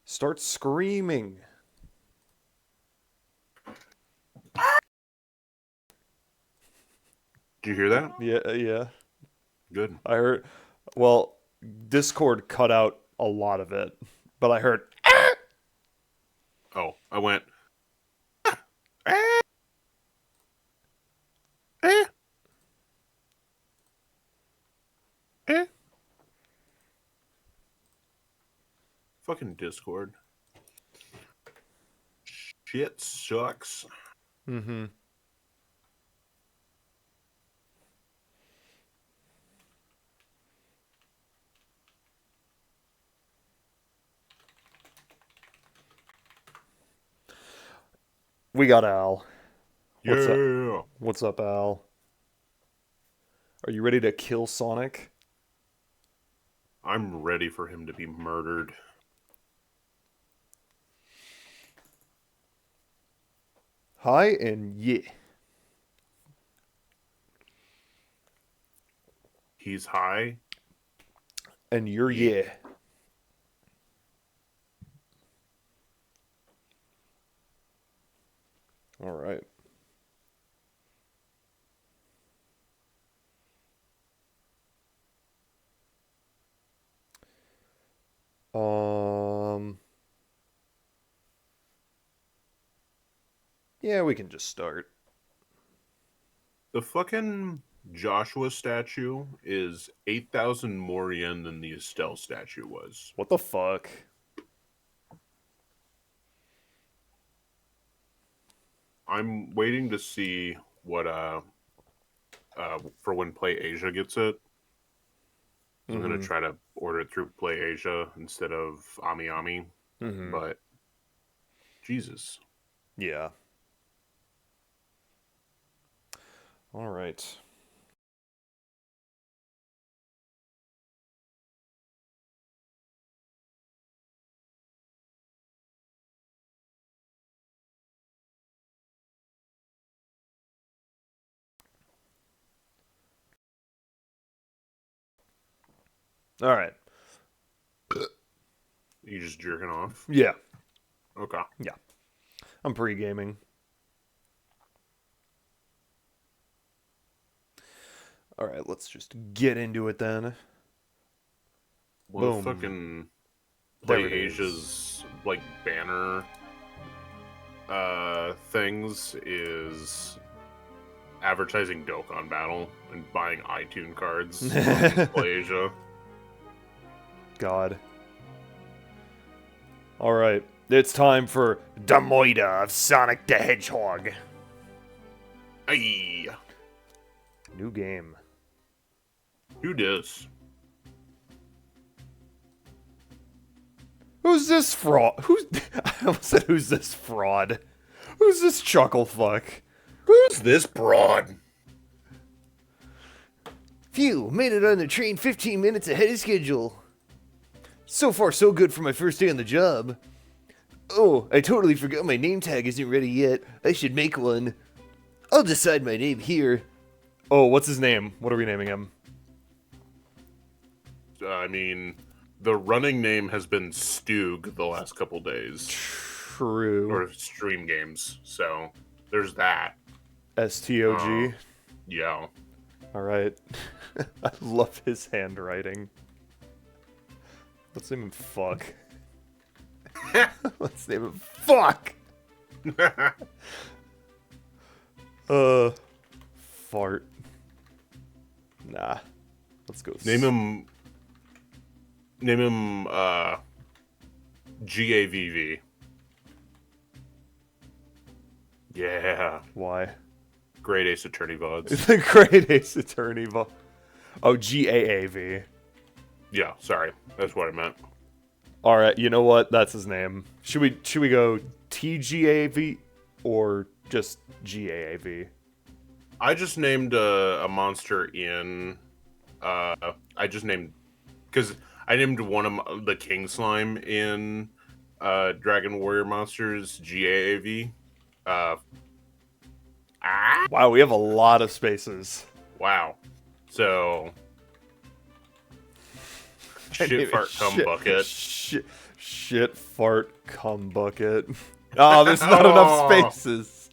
Start screaming. Did you hear that? Yeah, yeah. Good. I heard. Well, Discord cut out a lot of it, but I heard. Oh, I went. Eh, eh, eh. Fucking Discord. Shit sucks. Mm-hmm. We got Al. What's up? Yeah. What's up, Al? Are you ready to kill Sonic? I'm ready for him to be murdered. Hi and yeah. He's high. And you're yeah. All right. Um. Yeah, we can just start. The fucking Joshua statue is 8,000 more yen than the Estelle statue was. What the fuck? I'm waiting to see what for when Play Asia gets it. I'm gonna try to order it through Play Asia instead of Ami Ami. But Jesus. Yeah. All right. All right. You just jerking off? Yeah. Okay. Yeah. I'm pre-gaming. All right, let's just get into it then. One of Boom. fucking There Play it is. Asia's like banner things is advertising Dokkan Battle and buying iTunes cards on Play Asia. God. All right, it's time for Demoida of Sonic the Hedgehog. Aye. New game. Who dis? Who's this fraud? I almost said, who's this fraud? Who's this chuckle fuck? Who's this broad? Phew, made it on the train 15 minutes ahead of schedule. So far, so good for my first day on the job. Oh, I totally forgot my name tag isn't ready yet. I should make one. I'll decide my name here. Oh, what's his name? What are we naming him? I mean, the running name has been Stug the last couple days. True. Or Stream Games, so there's that. STOG. Yeah. Alright. I love his handwriting. Let's name him Fuck. Let's name him Fuck! Fart. Nah. Let's go. Name him GAVV. Yeah. Why? Great Ace Attorney VODs. The Great Ace Attorney. Oh, GAAV. Yeah, sorry. That's what I meant. Alright, you know what? That's his name. Should we go TGAV or just GAAV? I just named a monster in I just named because I named one of the King Slime in Dragon Warrior Monsters GAAV. Wow, we have a lot of spaces. Wow. So shit fart cum bucket. Shit, fart, cum bucket. Oh, there's not enough spaces.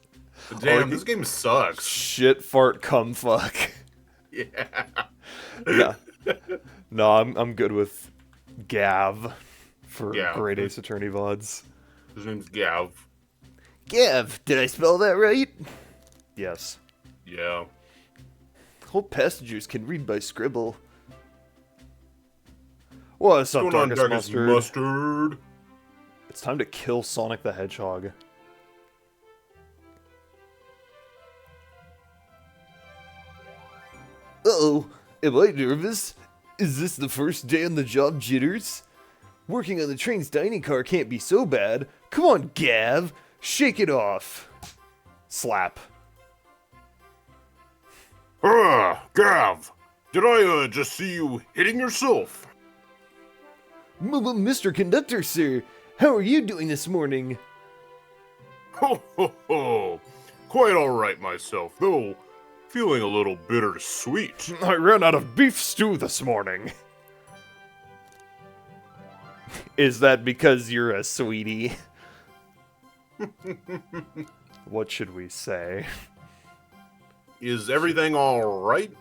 Damn, this game sucks. Shit, fart, cum, fuck. Yeah. Yeah. No, I'm good with GAAV for Great Ace Attorney VODs. His name's GAAV. GAAV, did I spell that right? Yes. Yeah. Hope passengers can read by scribble. What's up, Darkest Mustard? It's time to kill Sonic the Hedgehog. Uh-oh, am I nervous? Is this the first day on the job jitters? Working on the train's dining car can't be so bad. Come on, GAAV, shake it off. Slap. GAAV, did I just see you hitting yourself? Mr. Conductor, sir, how are you doing this morning? Ho ho ho, quite alright myself, though feeling a little bittersweet. I ran out of beef stew this morning. Is that because you're a sweetie? What should we say? Is everything alright?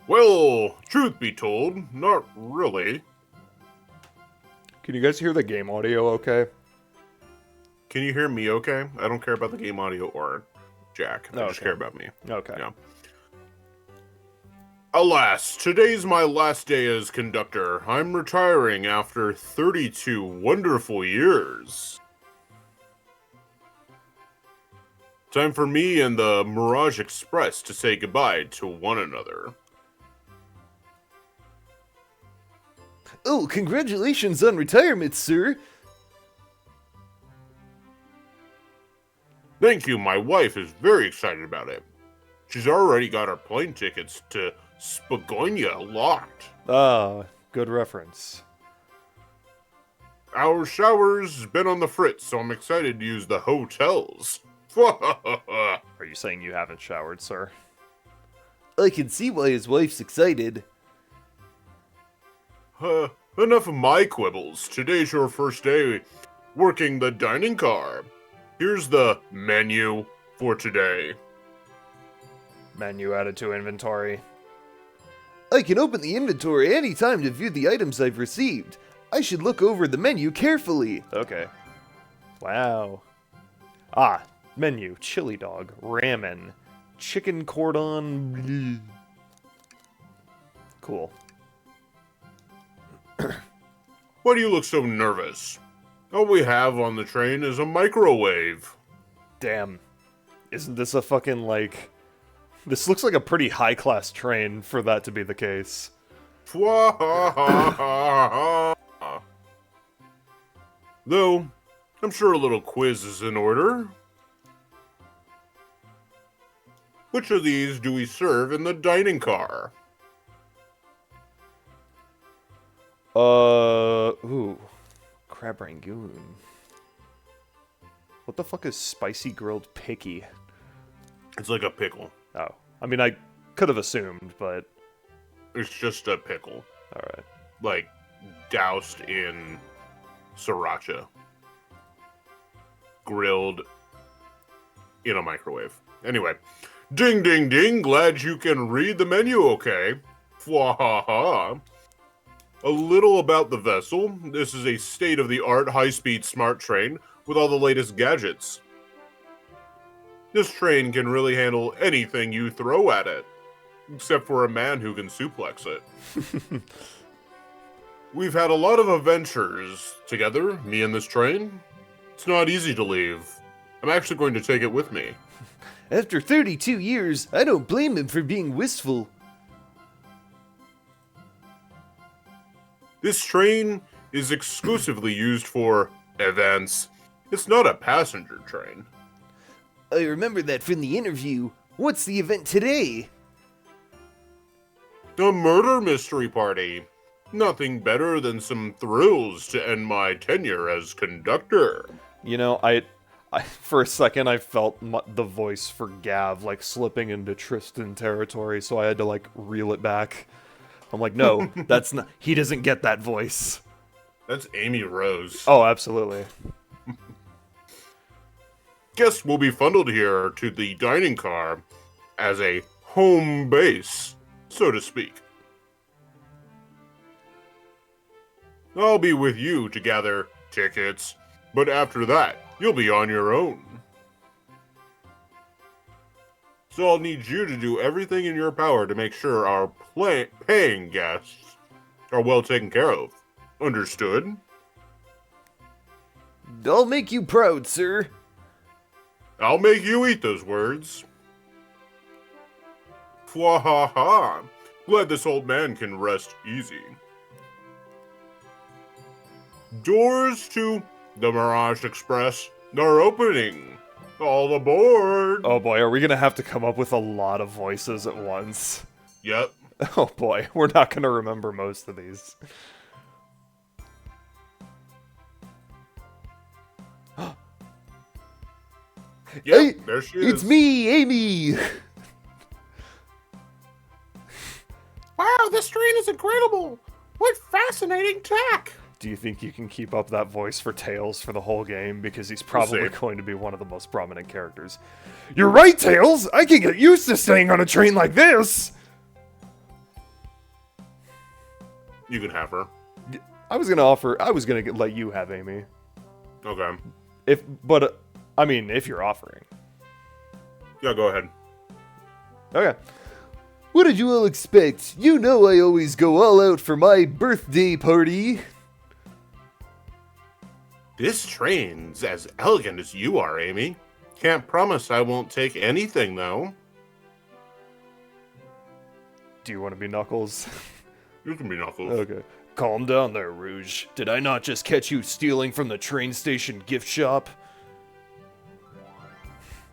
Well, truth be told, not really. Can you guys hear the game audio okay? Can you hear me okay? I don't care about the game audio or Jack. I just care about me. Okay. Yeah. Alas, today's my last day as conductor. I'm retiring after 32 wonderful years. Time for me and the Mirage Express to say goodbye to one another. Oh, congratulations on retirement, sir. Thank you, my wife is very excited about it. She's already got our plane tickets to Spagonia locked. Ah, good reference. Our shower's been on the fritz, so I'm excited to use the hotels. Are you saying you haven't showered, sir? I can see why his wife's excited. Enough of my quibbles. Today's your first day working the dining car. Here's the menu for today. Menu added to inventory. I can open the inventory anytime to view the items I've received. I should look over the menu carefully. Okay. Wow. Ah, menu. Chili dog. Ramen. Chicken cordon bleu. Cool. Why do you look so nervous? All we have on the train is a microwave. Damn. Isn't this a fucking, like... This looks like a pretty high-class train for that to be the case. Though, I'm sure a little quiz is in order. Which of these do we serve in the dining car? Ooh. Crab Rangoon. What the fuck is spicy grilled picky? It's like a pickle. Oh. I mean, I could have assumed, but... It's just a pickle. Alright. Like, doused in sriracha. Grilled in a microwave. Anyway. Ding, ding, ding. Glad you can read the menu okay. Fwahaha. A little about the vessel. This is a state-of-the-art high-speed smart train with all the latest gadgets. This train can really handle anything you throw at it, except for a man who can suplex it. We've had a lot of adventures together, me and this train. It's not easy to leave. I'm actually going to take it with me. After 32 years, I don't blame him for being wistful. This train is exclusively used for events. It's not a passenger train. I remember that from the interview. What's the event today? A murder mystery party. Nothing better than some thrills to end my tenure as conductor. You know, I for a second I felt the voice for GAAV like slipping into Tristan territory, so I had to like reel it back. I'm like, no, that's not. He doesn't get that voice. That's Amy Rose. Oh, absolutely. Guests will be funneled here to the dining car as a home base, so to speak. I'll be with you to gather tickets, but after that, you'll be on your own. So I'll need you to do everything in your power to make sure our paying guests are well taken care of. Understood? I'll make you proud, sir. I'll make you eat those words. Fwahaha. Glad this old man can rest easy. Doors to the Mirage Express are opening. All aboard. Oh boy, are we gonna have to come up with a lot of voices at once? Yep. Oh boy, we're not gonna remember most of these. Yep, Hey, there she is. It's me, Amy! Wow, this train is incredible. What fascinating tech. Do you think you can keep up that voice for Tails for the whole game? Because he's probably We'll see. going to be one of the most prominent characters. You're right, Tails! I can get used to staying on a train like this! You can have her. I was gonna let you have Amy. Okay. If you're offering. Yeah, go ahead. Okay. What did you all expect? You know I always go all out for my birthday party. This train's as elegant as you are, Amy. Can't promise I won't take anything, though. Do you want to be Knuckles? You can be Knuckles. Okay. Calm down there, Rouge. Did I not just catch you stealing from the train station gift shop?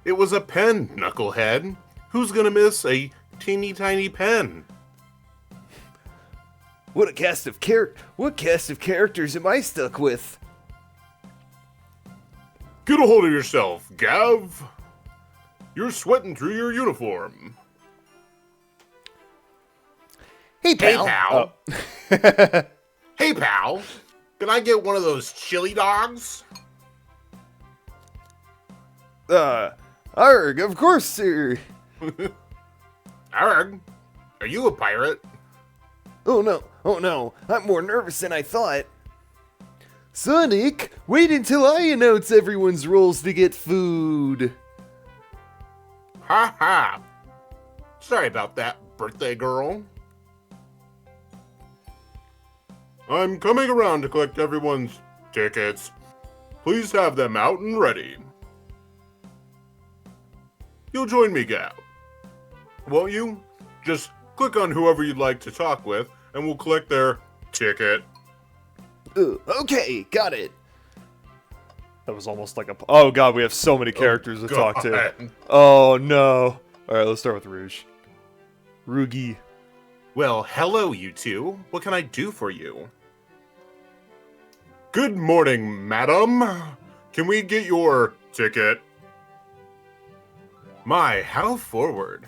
It was a pen, Knucklehead. Who's gonna miss a teeny tiny pen? What cast of characters am I stuck with? Get a hold of yourself, GAAV. You're sweating through your uniform. Hey, pal. Hey, pal. Hey, pal. Can I get one of those chili dogs? Arg, of course, sir. Arg, are you a pirate? Oh no, I'm more nervous than I thought. Sonic, wait until I announce everyone's roles to get food. Ha ha. Sorry about that, birthday girl. I'm coming around to collect everyone's tickets. Please have them out and ready. You'll join me, GAAV. Won't you? Just click on whoever you'd like to talk with, and we'll collect their ticket. Okay, got it. That was almost like a... Oh god, we have so many characters to talk to. God. Oh no. Alright, let's start with Rouge. Rugi. Well, hello, you two. What can I do for you? Good morning, madam. Can we get your ticket? My, how forward.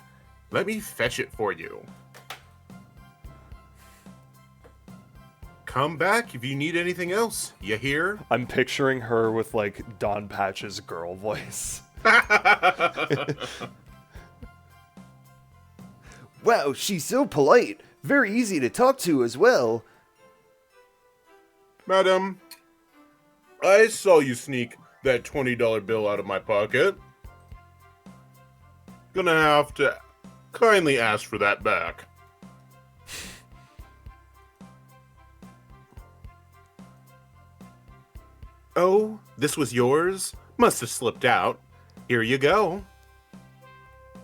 Let me fetch it for you. Come back if you need anything else. You hear? I'm picturing her with like Don Patch's girl voice. Wow, she's so polite. Very easy to talk to as well. Madam, I saw you sneak that $20 bill out of my pocket. Gonna have to kindly ask for that back. Oh, this was yours? Must have slipped out. Here you go.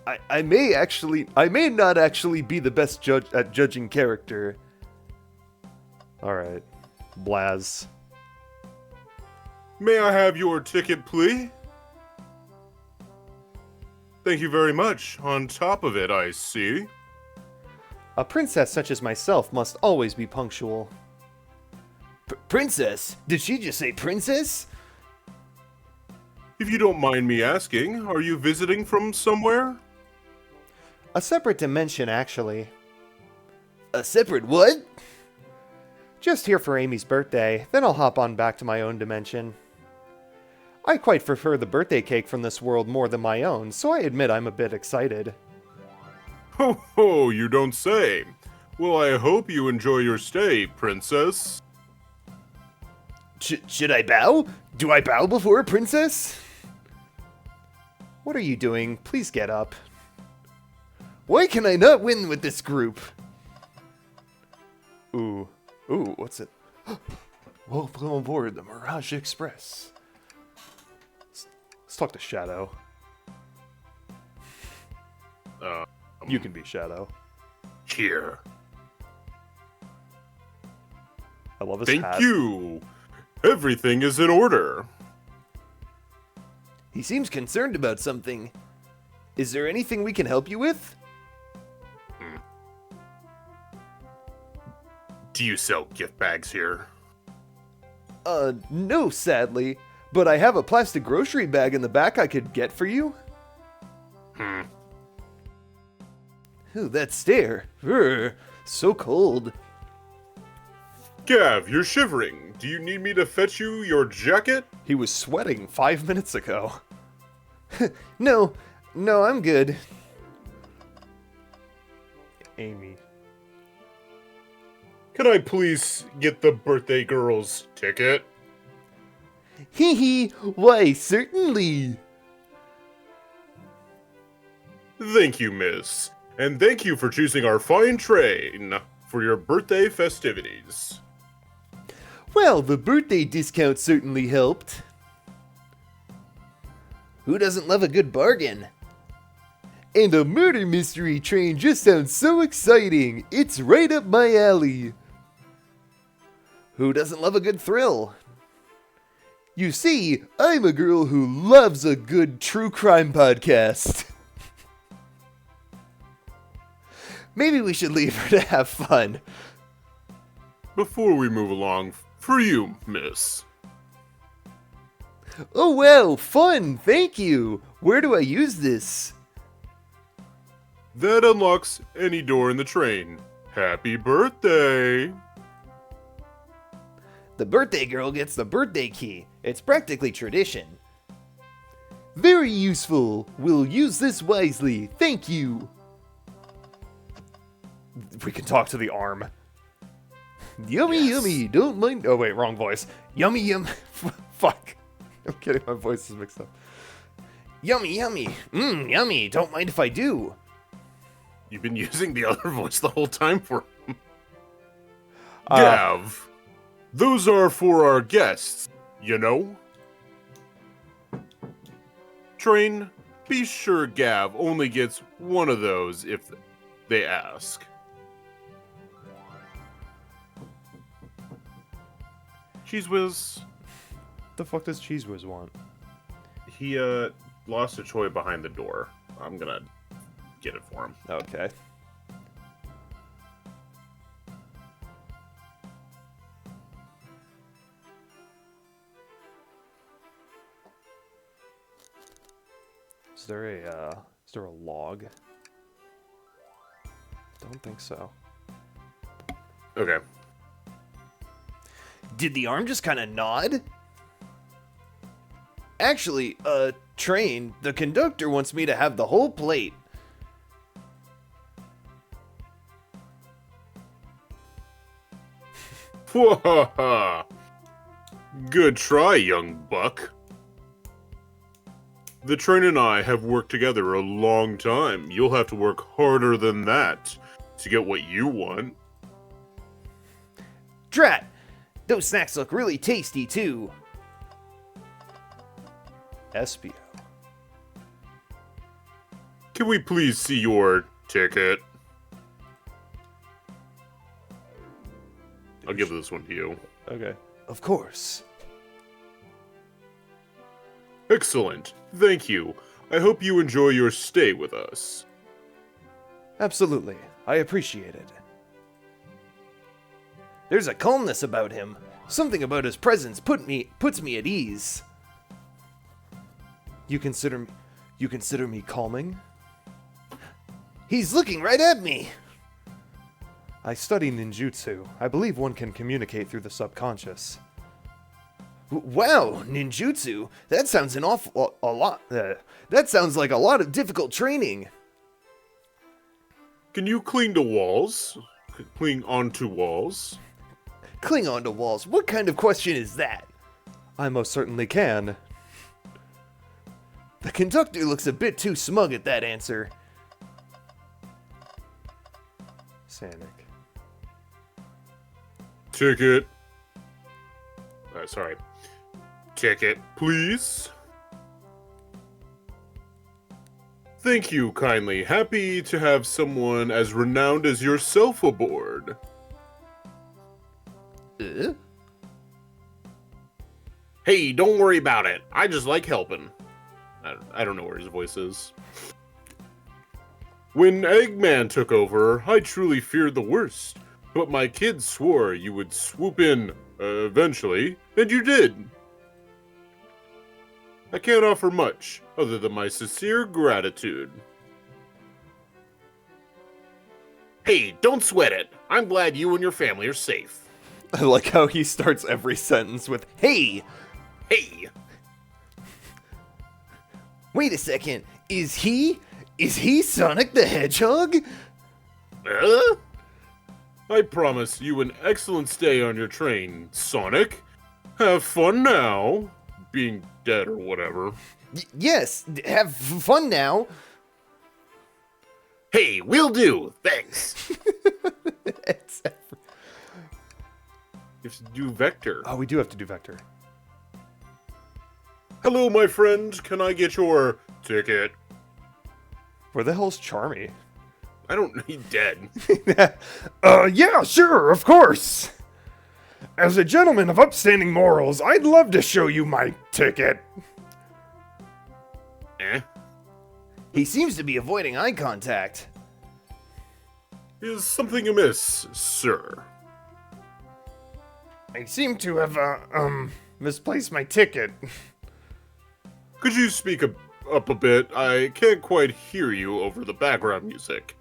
I may not actually be the best judge at judging character. Alright. Blaz. May I have your ticket, please? Thank you very much. On top of it, I see. A princess such as myself must always be punctual. Princess? Did she just say princess? If you don't mind me asking, are you visiting from somewhere? A separate dimension, actually. A separate what? Just here for Amy's birthday, then I'll hop on back to my own dimension. I quite prefer the birthday cake from this world more than my own, so I admit I'm a bit excited. Ho ho, you don't say. Well, I hope you enjoy your stay, princess. Should I bow? Do I bow before a princess? What are you doing? Please get up. Why can I not win with this group? Ooh, what's it? Welcome aboard the Mirage Express. Let's talk to Shadow. You can be Shadow. Here. I love his Thank hat. you. Everything is in order. He seems concerned about something. Is there anything we can help you with? Do you sell gift bags here? No, sadly. But I have a plastic grocery bag in the back I could get for you. Ooh, that stare. So cold. Gav, you're shivering. Do you need me to fetch you your jacket? He was sweating 5 minutes ago. No, I'm good. Amy. Can I please get the birthday girl's ticket? Hee hee, why, certainly. Thank you, miss. And thank you for choosing our fine train for your birthday festivities. Well, the birthday discount certainly helped. Who doesn't love a good bargain? And a murder mystery train just sounds so exciting. It's right up my alley. Who doesn't love a good thrill? You see, I'm a girl who loves a good true crime podcast. Maybe we should leave her to have fun. Before we move along, for you, miss. Oh wow, fun, thank you. Where do I use this? That unlocks any door in the train. Happy birthday! The birthday girl gets the birthday key. It's practically tradition. Very useful. We'll use this wisely. Thank you. We can talk to the arm. Yummy, Yes. yummy. Don't mind. Oh wait, wrong voice. Yummy, yum. Fuck. I'm kidding, my voice is mixed up. Yummy, yummy. Yummy. Don't mind if I do. You've been using the other voice the whole time for him. Gav, those are for our guests, you know? Train, be sure Gav only gets one of those if they ask. Cheese Whiz, The fuck does Cheese Whiz want? he lost a toy behind the door. I'm gonna get it for him. Okay. Is there a log? Don't think so. Okay. Did the arm just kind of nod? Actually, train, the conductor wants me to have the whole plate. Wahaha! Good try, young buck. The train and I have worked together a long time. You'll have to work harder than that to get what you want. Drat! Those snacks look really tasty, too. Espio. Can we please see your ticket? I'll give this one to you. Okay. Of course. Excellent. Thank you. I hope you enjoy your stay with us. Absolutely. I appreciate it. There's a calmness about him. Something about his presence puts me at ease. You consider me calming? He's looking right at me. I study ninjutsu. I believe one can communicate through the subconscious. Wow, ninjutsu? That sounds that sounds like a lot of difficult training. Can you cling to walls? Cling onto walls? Cling onto walls? What kind of question is that? I most certainly can. The conductor looks a bit too smug at that answer. Sanic. Ticket. Sorry. Ticket, please. Thank you kindly. Happy to have someone as renowned as yourself aboard. Hey, don't worry about it. I just like helping. I don't know where his voice is. When Eggman took over, I truly feared the worst. But my kids swore you would swoop in eventually, and you did. I can't offer much, other than my sincere gratitude. Hey, don't sweat it. I'm glad you and your family are safe. I like how he starts every sentence with, "Hey!" Hey! Wait a second. Is he Sonic the Hedgehog? I promise you an excellent stay on your train, Sonic. Have fun now. Being dead or whatever. Yes, have fun now. Hey, will do. Thanks. You have to do Vector. Oh, we do have to do Vector. Hello, my friend. Can I get your ticket? Where the hell's Charmy? I don't. He's dead. Yeah, sure, of course. As a gentleman of upstanding morals, I'd love to show you my ticket. He seems to be avoiding eye contact. Is something amiss, sir? I seem to have, misplaced my ticket. Could you speak up a bit? I can't quite hear you over the background music.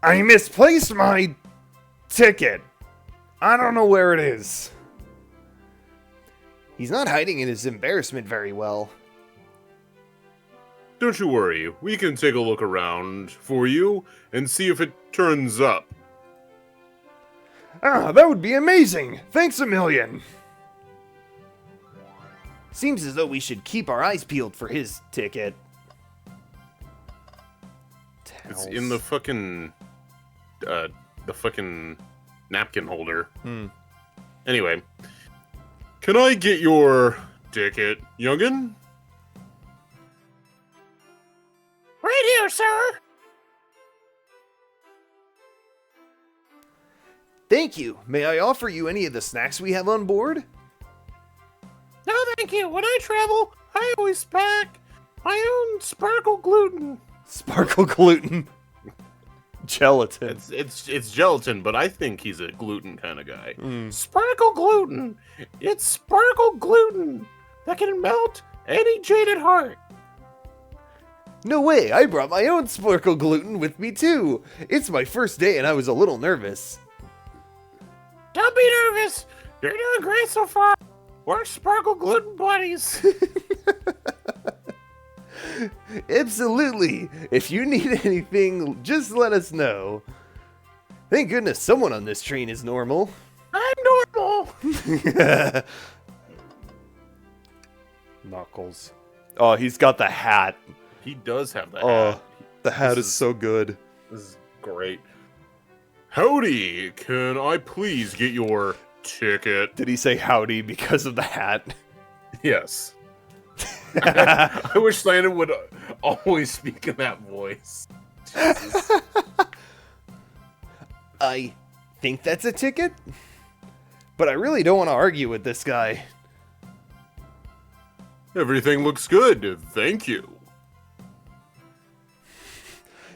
I misplaced my ticket. I don't know where it is. He's not hiding in his embarrassment very well. Don't you worry. We can take a look around for you and see if it turns up. Ah, that would be amazing. Thanks a million. Seems as though we should keep our eyes peeled for his ticket. It's in the fucking napkin holder. Anyway, can I get your ticket, youngin? Right here, sir. Thank you. May I offer you any of the snacks we have on board? No, thank you. When I travel, I always pack my own sparkle gluten. Sparkle gluten. Gelatin. It's gelatin, but I think he's a gluten kind of guy. Sparkle gluten. It's sparkle gluten that can melt any jaded heart. No way, I brought my own sparkle gluten with me too. It's my first day and I was a little nervous. Don't be nervous. You're doing great so far. We're sparkle gluten buddies. Absolutely. If you need anything, just let us know. Thank goodness someone on this train is normal. I'm normal. Knuckles. Oh, he's got the hat. He does have that. Oh, hat. the hat This is so good. This is great. Howdy, can I please get your ticket? Did he say howdy because of the hat? Yes. I wish Landon would always speak in that voice. Jesus. I think that's a ticket, but I really don't want to argue with this guy. Everything looks good, thank you.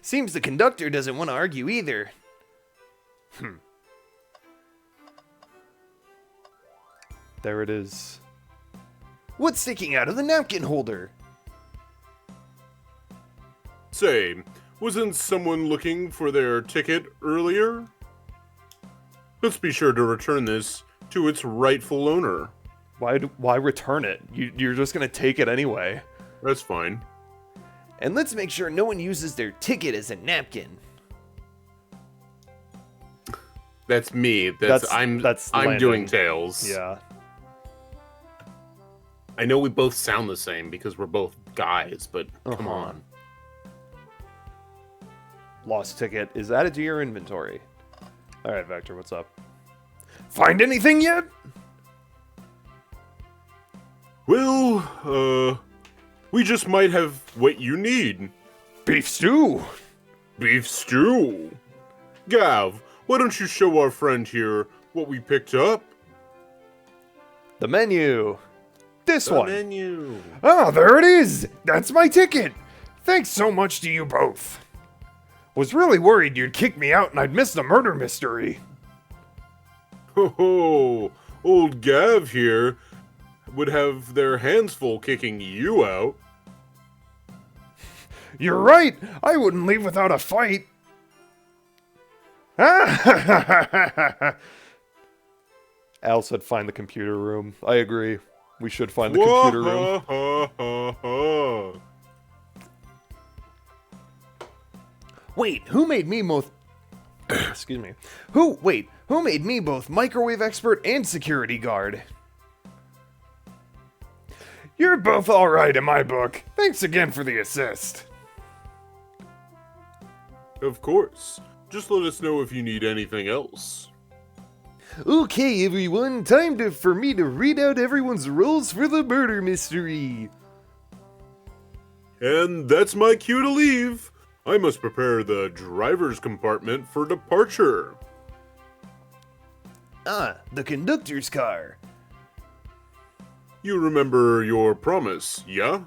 Seems the conductor doesn't want to argue either. There it is. What's sticking out of the napkin holder? Say, Wasn't someone looking for their ticket earlier? Let's be sure to return this to its rightful owner. Why return it? You're just gonna take it anyway. That's fine. And let's make sure no one uses their ticket as a napkin. That's me. I'm Landon. doing Tails. Yeah. I know we both sound the same because we're both guys, but come on. Lost ticket is added to your inventory. All right, Vector, what's up? Find anything yet? Well, we just might have what you need. Beef stew. Beef stew. Gav, why don't you show our friend here what we picked up? The menu. This one. Menu. Ah, there it is. That's my ticket. Thanks so much to you both. Was really worried you'd kick me out and I'd miss the murder mystery. Ho ho, old Gav here would have their hands full kicking you out. You're right. I wouldn't leave without a fight. Al said find the computer room. I agree. We should find the computer room. Wait, who made me both... Excuse me. Who made me both microwave expert and security guard? You're both alright in my book. Thanks again for the assist. Of course. Just let us know if you need anything else. Okay, everyone, for me to read out everyone's roles for the murder mystery. And that's my cue to leave. I must prepare the driver's compartment for departure. Ah, the conductor's car. You remember your promise, yeah?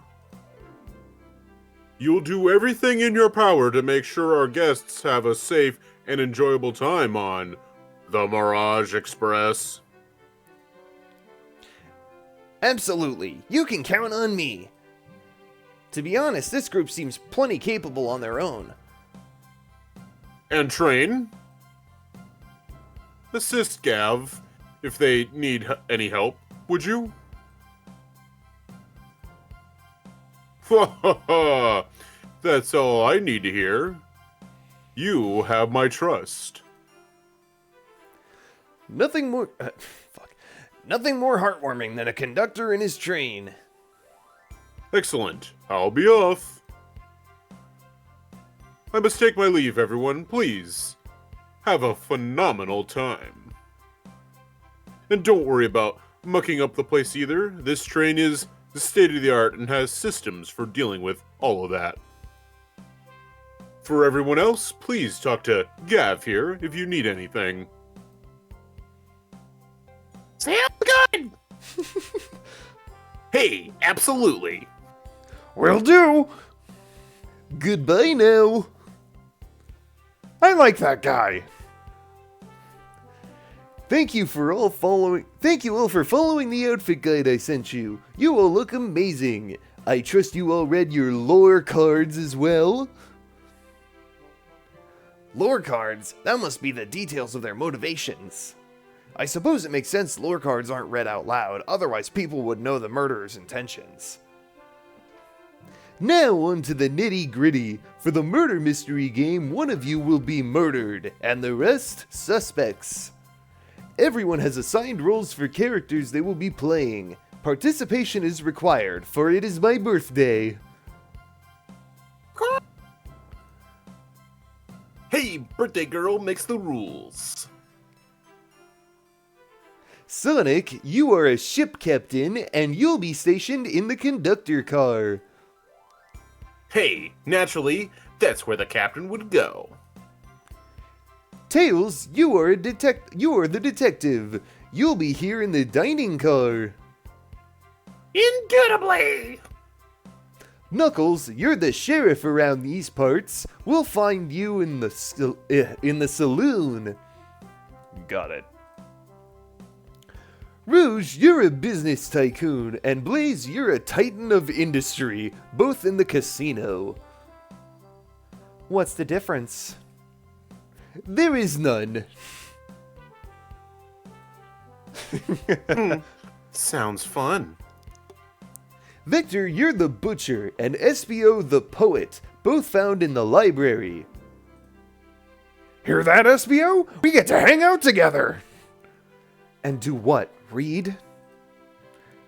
You'll do everything in your power to make sure our guests have a safe and enjoyable time on the Mirage Express. Absolutely, you can count on me. To be honest, this group seems plenty capable on their own. And train. Assist Gav if they need any help, would you? That's all I need to hear. You have my trust. Nothing more heartwarming than a conductor in his train. Excellent. I'll be off. I must take my leave, everyone. Please, have a phenomenal time. And don't worry about mucking up the place either. This train is the state-of-the-art and has systems for dealing with all of that. For everyone else, please talk to Gav here if you need anything. Sounds good! Hey, absolutely. Will do. Goodbye now. I like that guy. Thank you all for following the outfit guide I sent you. You all look amazing. I trust you all read your lore cards as well. Lore cards? That must be the details of their motivations. I suppose it makes sense lore cards aren't read out loud, otherwise people would know the murderer's intentions. Now on to the nitty-gritty. For the murder mystery game, one of you will be murdered, and the rest, suspects. Everyone has assigned roles for characters they will be playing. Participation is required, for it is my birthday. Hey, birthday girl makes the rules. Sonic, you are a ship captain, and you'll be stationed in the conductor car. Hey, naturally, that's where the captain would go. Tails, you are the detective. You'll be here in the dining car. Indubitably! Knuckles, you're the sheriff around these parts. We'll find you in the saloon. Got it. Rouge, you're a business tycoon, and Blaze, you're a titan of industry, both in the casino. What's the difference? There is none. Sounds fun. Victor, you're the butcher, and SBO the poet, both found in the library. Hear that, SBO? We get to hang out together! And do what? Read?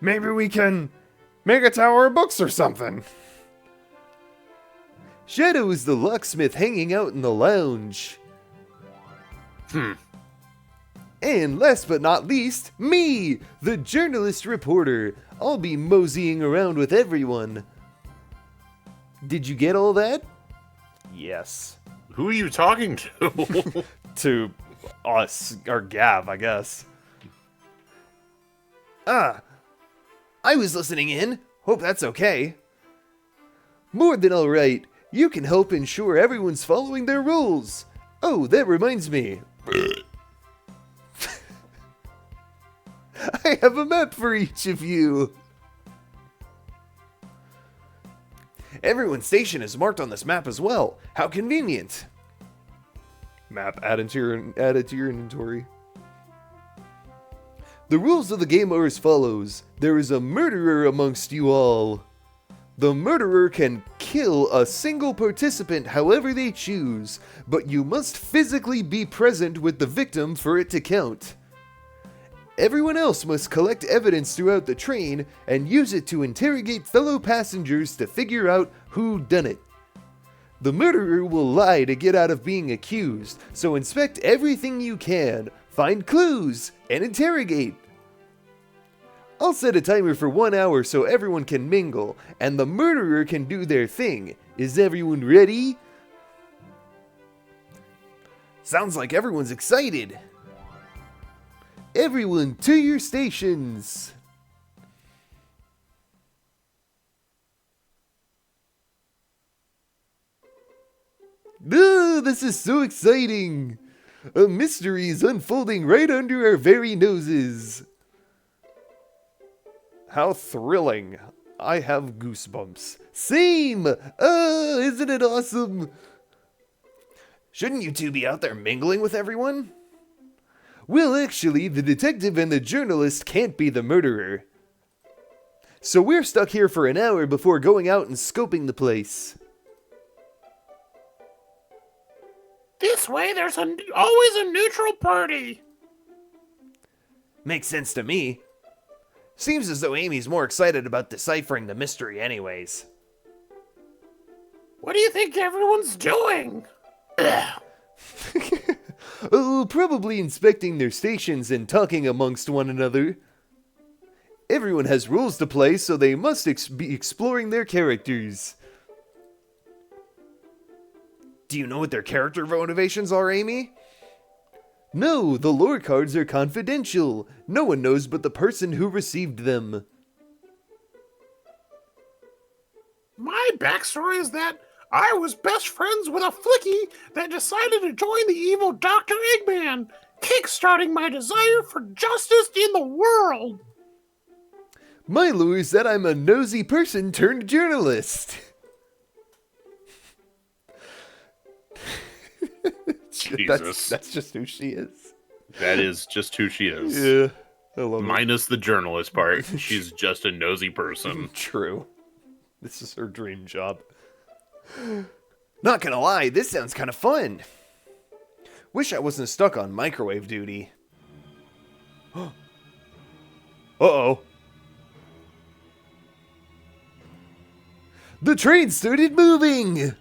Maybe we can make a tower of books or something. Shadow is the locksmith hanging out in the lounge. And last but not least, me, the journalist reporter. I'll be moseying around with everyone. Did you get all that? Yes. Who are you talking to? To us, or GAAV, I guess. I was listening in. Hope that's okay. More than alright. You can help ensure everyone's following their rules. Oh, that reminds me. I have a map for each of you. Everyone's station is marked on this map as well. How convenient. Map added to your inventory. The rules of the game are as follows. There is a murderer amongst you all. The murderer can kill a single participant however they choose, but you must physically be present with the victim for it to count. Everyone else must collect evidence throughout the train and use it to interrogate fellow passengers to figure out who done it. The murderer will lie to get out of being accused, so inspect everything you can, find clues, and interrogate. I'll set a timer for 1 hour so everyone can mingle, and the murderer can do their thing. Is everyone ready? Sounds like everyone's excited. Everyone to your stations. This is so exciting. A mystery is unfolding right under our very noses. How thrilling. I have goosebumps. Same! Isn't it awesome? Shouldn't you two be out there mingling with everyone? Well, actually, the detective and the journalist can't be the murderer. So we're stuck here for an hour before going out and scoping the place. This way, there's always a neutral party. Makes sense to me. Seems as though Amy's more excited about deciphering the mystery anyways. What do you think everyone's doing? Oh, probably inspecting their stations and talking amongst one another. Everyone has rules to play, so they must be exploring their characters. Do you know what their character motivations are, Amy? No, the lore cards are confidential. No one knows but the person who received them. My backstory is that I was best friends with a flicky that decided to join the evil Dr. Eggman, kickstarting my desire for justice in the world. My lore is that I'm a nosy person turned journalist. Jesus. That's just who she is. That is just who she is. Yeah. I love Minus the journalist part. She's just a nosy person. it. True. This is her dream job. Not gonna lie, this sounds kind of fun. Wish I wasn't stuck on microwave duty. Uh-oh. The train started moving!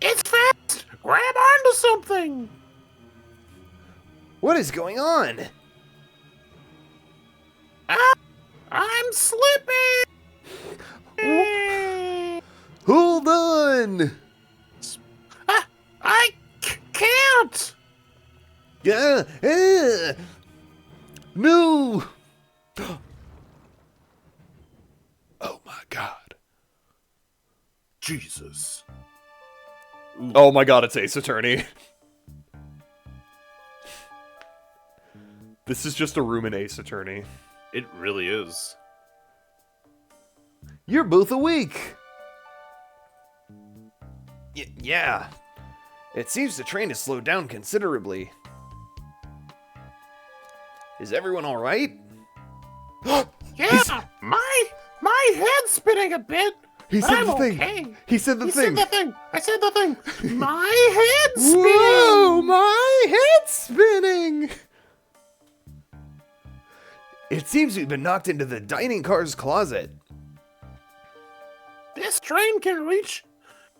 It's fast! Grab onto something! What is going on? I'm slipping! Hold on! I can't! No! Oh my god. Jesus. Oh my god, it's Ace Attorney. This is just a room in Ace Attorney. It really is. You're both awake! Yeah. It seems the train has slowed down considerably. Is everyone alright? Yeah, my head's spinning a bit. He but said I'm the thing. okay. He said the He thing. said the thing. I said the thing. My head's spinning. Whoa, my head's spinning. It seems we've been knocked into the dining car's closet. This train can reach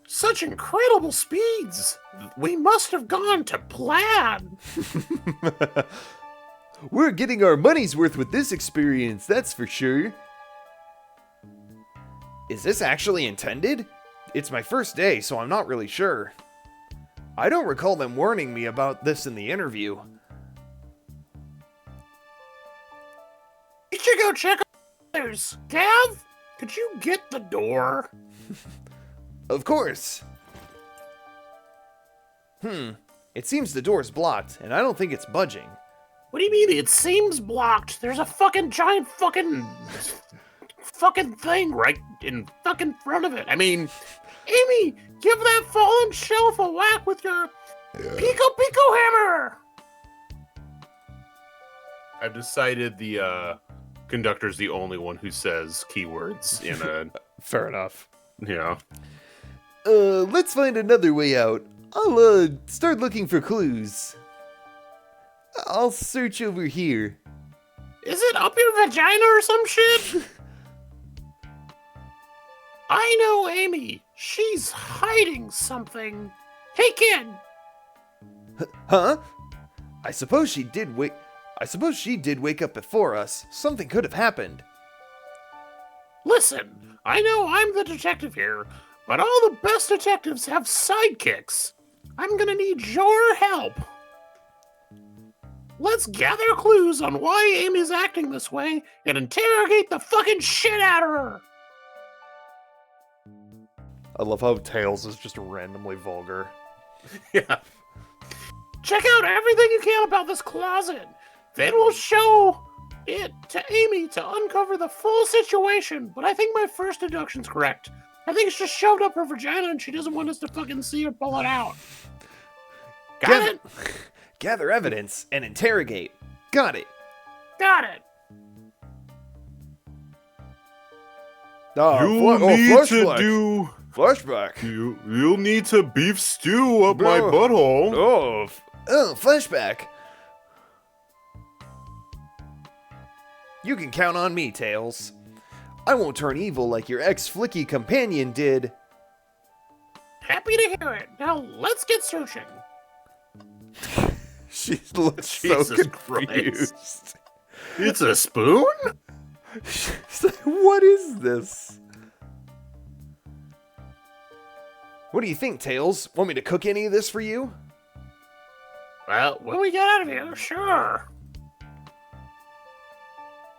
such incredible speeds. We must have gone to Plaid. We're getting our money's worth with this experience, that's for sure. Is this actually intended? It's my first day, so I'm not really sure. I don't recall them warning me about this in the interview. You should go check out others. Gav, could you get the door? Of course. It seems the door's blocked, and I don't think it's budging. What do you mean? It seems blocked. There's a fucking giant fucking thing right in fucking front of it. I mean, Amy, give that fallen shelf a whack with your pico hammer. I've decided the conductor's the only one who says keywords in a Fair enough. Let's find another way out. I'll, start looking for clues. I'll search over here. Is it up your vagina or some shit? I know Amy. She's hiding something. Hey, kid. Huh? I suppose she did wake up before us. Something could have happened. Listen, I know I'm the detective here, but all the best detectives have sidekicks. I'm gonna need your help. Let's gather clues on why Amy's acting this way and interrogate the fucking shit out of her. I love how Tails is just randomly vulgar. Yeah. Check out everything you can about this closet. Then we'll show it to Amy to uncover the full situation. But I think my first deduction's correct. I think it's just shoved up her vagina and she doesn't want us to fucking see her pull it out. Got it? Gather evidence and interrogate. Got it. Got it. Flashback. You'll need to beef stew up my butthole. Flashback. You can count on me, Tails. I won't turn evil like your ex-flicky companion did. Happy to hear it. Now let's get searching. She looks so Jesus confused. Christ. It's a spoon? She's like, what is this? What do you think, Tails? Want me to cook any of this for you? Well, when we get out of here, sure.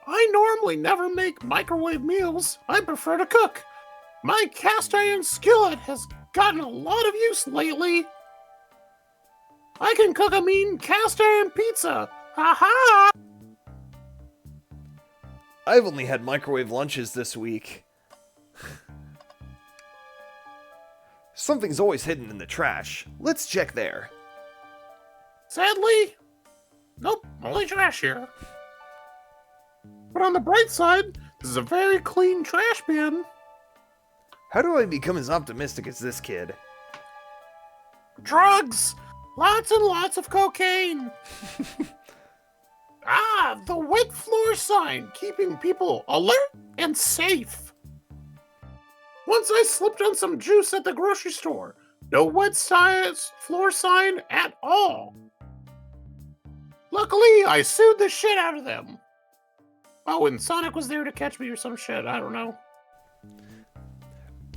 I normally never make microwave meals. I prefer to cook. My cast iron skillet has gotten a lot of use lately. I can cook a mean cast iron pizza. Ha ha! I've only had microwave lunches this week. Something's always hidden in the trash. Let's check there. Sadly, nope, only trash here. But on the bright side, this is a very clean trash bin. How do I become as optimistic as this kid? Drugs! Lots and lots of cocaine! The wet floor sign, keeping people alert and safe. Once I slipped on some juice at the grocery store. No wet floor sign at all. Luckily, I sued the shit out of them. Oh, and Sonic was there to catch me or some shit, I don't know.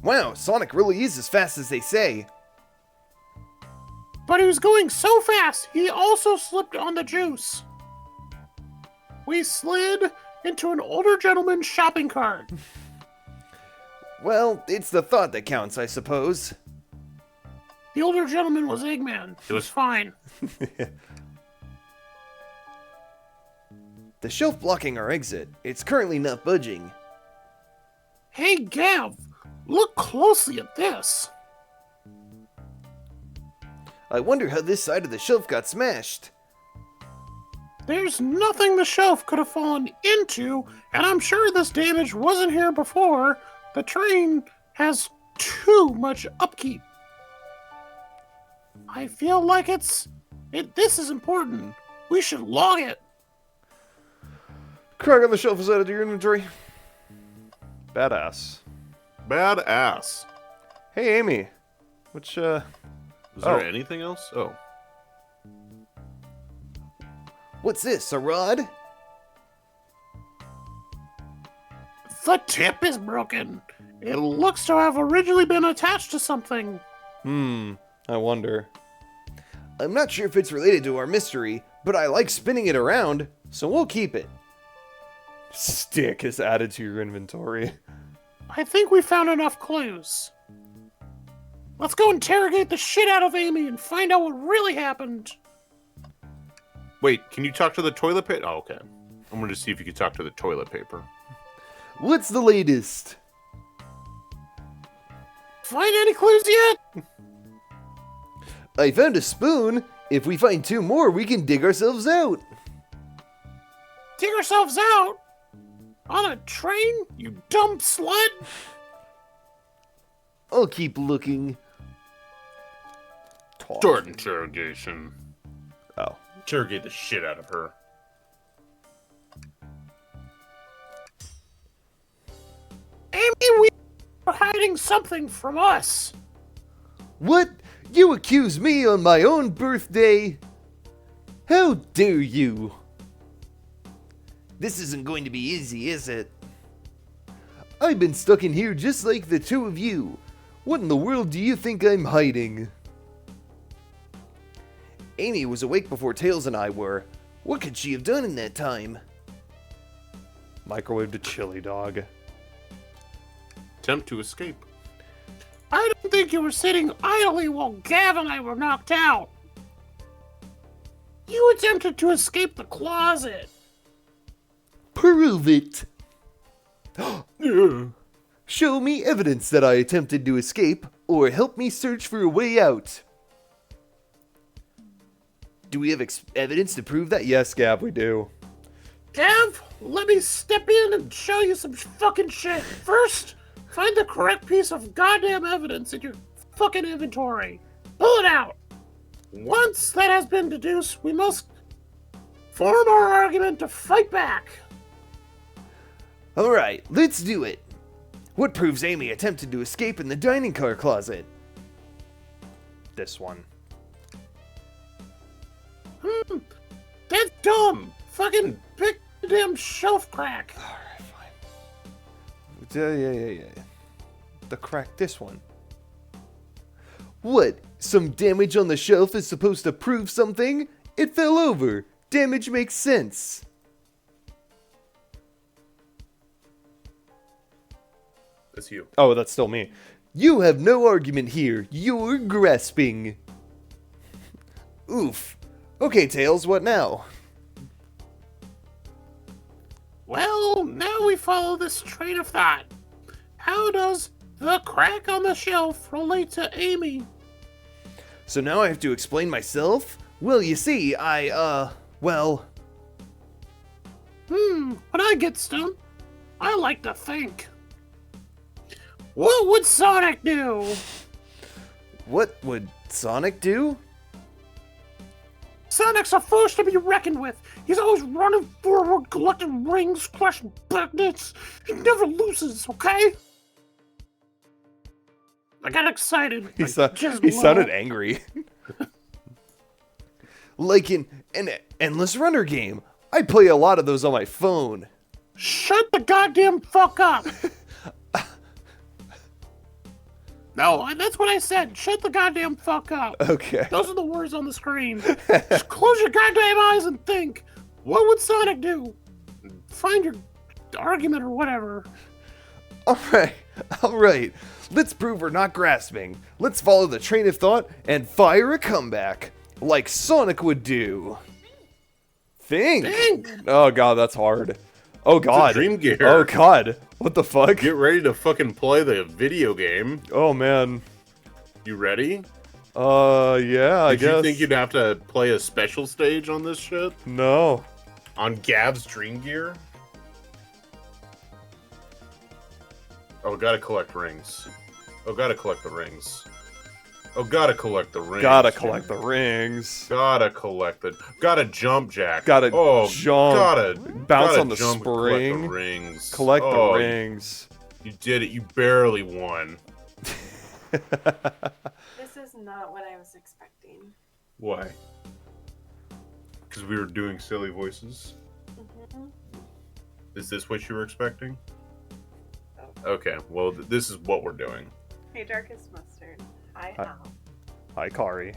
Wow, Sonic really is as fast as they say. But he was going so fast, he also slipped on the juice. We slid into an older gentleman's shopping cart. Well, it's the thought that counts, I suppose. The older gentleman was Eggman. It was fine. The shelf blocking our exit. It's currently not budging. Hey, Gav, look closely at this. I wonder how this side of the shelf got smashed. There's nothing the shelf could have fallen into, and I'm sure this damage wasn't here before. The train has too much upkeep. I feel like this is important. We should log it. Crack on the shelf is added to your inventory. Badass. Badass. Hey, Amy. Which, Is there anything else? Oh. What's this, a rod? The tip is broken. It looks to have originally been attached to something. I wonder. I'm not sure if it's related to our mystery, but I like spinning it around, so we'll keep it. Stick is added to your inventory. I think we found enough clues. Let's go interrogate the shit out of Amy and find out what really happened. Wait, can you talk to the toilet paper? Oh, okay. I'm going to see if you can talk to the toilet paper. What's the latest? Find any clues yet? I found a spoon. If we find 2 more, we can dig ourselves out. Dig ourselves out? On a train? You dumb slut? I'll keep looking. Start interrogation. Oh. Interrogate the shit out of her. Amy, we are hiding something from us. What? You accuse me on my own birthday? How dare you? This isn't going to be easy, is it? I've been stuck in here just like the 2 of you. What in the world do you think I'm hiding? Amy was awake before Tails and I were. What could she have done in that time? Microwaved a chili dog. Attempt to escape. I don't think you were sitting idly while GAAV and I were knocked out. You attempted to escape the closet. Prove it! Show me evidence that I attempted to escape, or help me search for a way out. Do we have evidence to prove that? Yes, Gab, we do. GAAV, let me step in and show you some fucking shit. First, find the correct piece of goddamn evidence in your fucking inventory. Pull it out. Once that has been deduced, we must form our argument to fight back. Alright, let's do it. What proves Amy attempted to escape in the dining car closet? This one. That's dumb. Fucking pick the damn shelf crack. Alright, fine. Yeah. The crack, this one. What? Some damage on the shelf is supposed to prove something? It fell over. Damage makes sense. That's you. Oh, that's still me. You have no argument here. You're grasping. Oof. Okay, Tails, what now? Well, now we follow this train of thought. How does the crack on the shelf relate to Amy? So now I have to explain myself? Well, you see, well... When I get stumped, I like to think. What would Sonic do? What would Sonic do? Sonic's a force to be reckoned with. He's always running forward, collecting rings, crushing magnets. He never loses, okay? I got excited. He sounded angry. Like in an endless runner game. I play a lot of those on my phone. Shut the goddamn fuck up. No, that's what I said. Shut the goddamn fuck up. Okay. Those are the words on the screen. Just close your goddamn eyes and think. What would Sonic do? Find your argument or whatever. Alright. Let's prove we're not grasping. Let's follow the train of thought and fire a comeback. Like Sonic would do. Think. Oh god, that's hard. Oh god. Dream Gear. Oh god. What the fuck? Get ready to fucking play the video game. Oh man. You ready? Yeah, I Did you guess. think you'd have to play a special stage on this shit? No. On GAAV's Dream Gear? Oh, gotta collect rings. Oh, gotta collect the rings. Oh, gotta collect the rings. Gotta collect the rings. Gotta collect the. Gotta jump jack. Gotta oh, jump. Gotta Bounce gotta on the jump and spring. Collect the rings. Collect the Oh, rings. You did it. You barely won. This is not what I was expecting. Why? Because we were doing silly voices. Mm-hmm. Is this what you were expecting? Oh. Okay. Well, this is what we're doing. Hey, Darkest Mustard. Hi, Hi. Al. Hi, Kari.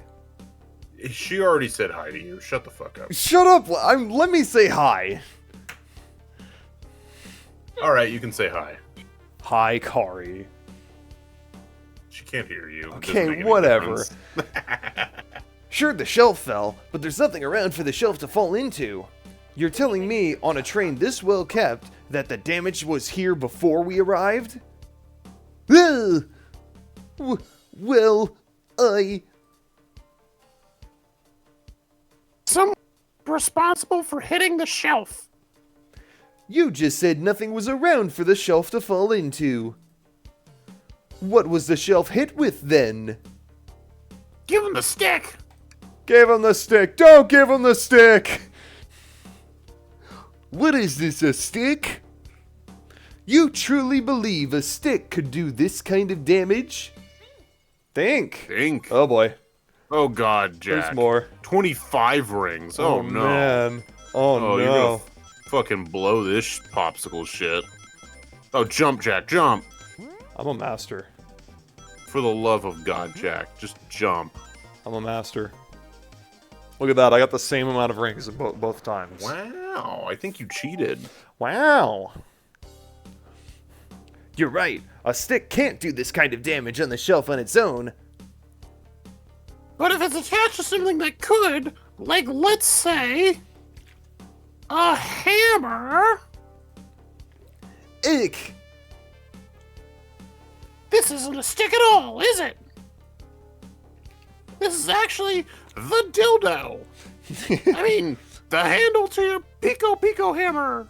She already said hi to you. Shut the fuck up. Shut up! Let me say hi. All right, you can say hi. Hi, Kari. She can't hear you. It doesn't Okay, make any whatever. difference. Sure, the shelf fell, but there's nothing around for the shelf to fall into. You're telling me, on a train this well kept, that the damage was here before we arrived? Well, Someone responsible for hitting the shelf. You just said nothing was around for the shelf to fall into. What was the shelf hit with then? Give him the stick. Give him the stick! Don't give him the stick! What is this, a stick? You truly believe a stick could do this kind of damage? Think. Think. Oh boy. Oh God, Jack. There's more. 25 rings. Oh, no. Man. Oh, Oh, you're no. gonna fucking blow this popsicle shit. Oh, jump, Jack, jump. I'm a master. For the love of God, Jack, just jump. I'm a master. Look at that. I got the same amount of rings both times. Wow, I think you cheated. Wow. You're right. A stick can't do this kind of damage on the shelf on its own. But if it's attached to something that could, like, let's say, a hammer, Ick! this isn't a stick at all, is it? This is actually the dildo. I mean, the handle to your Pico Pico hammer.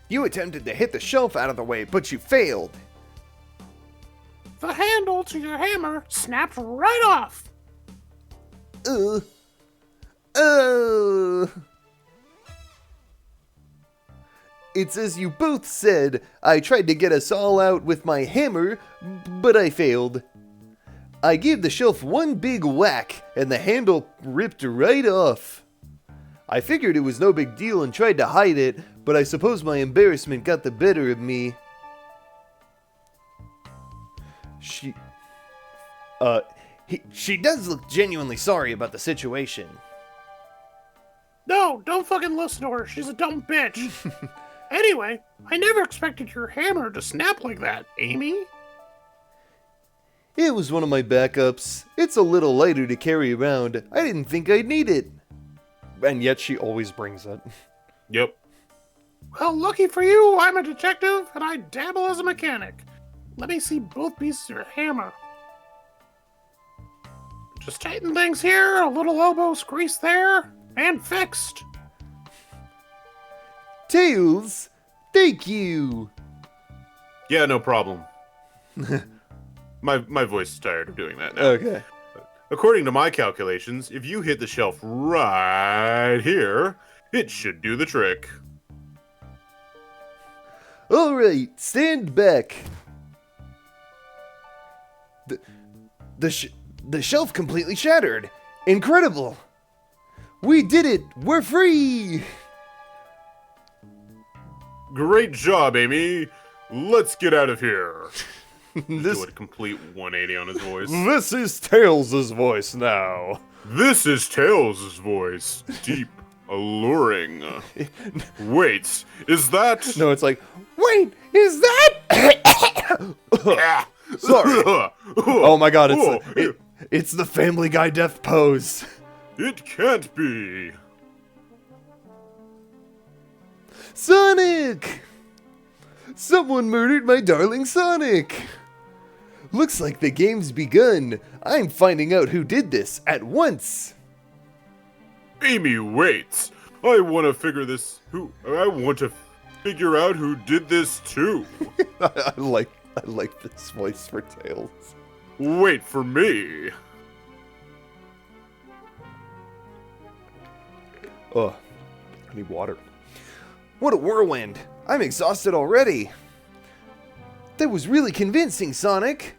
You attempted to hit the shelf out of the way, but you failed. The handle to your hammer snapped right off. Uh. It's as you both said, I tried to get us all out with my hammer, but I failed. I gave the shelf one big whack, and the handle ripped right off. I figured it was no big deal and tried to hide it, but I suppose my embarrassment got the better of me. She does look genuinely sorry about the situation. No, don't fucking listen to her. She's a dumb bitch. Anyway, I never expected your hammer to snap like that, Amy. It was one of my backups. It's a little lighter to carry around. I didn't think I'd need it. And yet she always brings it. Yep. Well, lucky for you, I'm a detective and I dabble as a mechanic. Let me see both pieces of your hammer. Just tighten things here, a little elbow grease there, and fixed. Tails, thank you. Yeah, no problem. My voice is tired of doing that now. Okay. According to my calculations, if you hit the shelf right here, it should do the trick. Alright, stand back. The shelf completely shattered. Incredible. We did it. We're free. Great job, Amy. Let's get out of here. This, Do a complete 180 on his voice. this is Tails' voice now. This is Tails' voice. Deep, alluring. Wait, is that... No, it's like, Wait, is that? Sorry. oh my god, Oh, it's the Family Guy death pose. It can't be. Sonic! Someone murdered my darling Sonic! Looks like the game's begun. I'm finding out who did this at once. Amy waits. I want to figure out who did this too. I like this voice for Tails. Wait for me. Ugh, I need water. What a whirlwind! I'm exhausted already. That was really convincing, Sonic.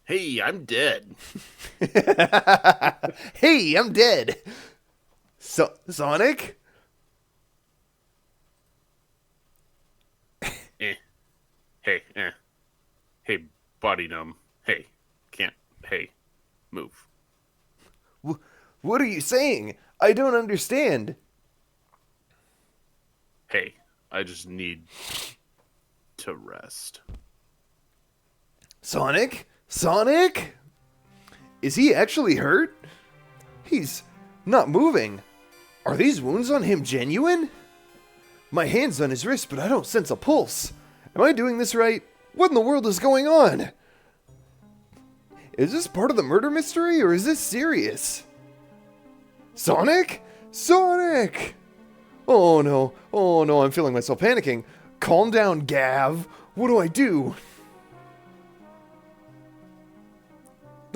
Hey, I'm dead. Hey, I'm dead. Sonic? Hey, Hey, body numb. Hey, can't. Hey, move. What are you saying? I don't understand. Hey, I just need to rest. Sonic? Sonic? Is he actually hurt? He's not moving. Are these wounds on him genuine? My hand's on his wrist, but I don't sense a pulse. Am I doing this right? What in the world is going on? Is this part of the murder mystery, or is this serious? Sonic? Sonic! Oh no, I'm feeling myself panicking. Calm down, Gav. What do I do?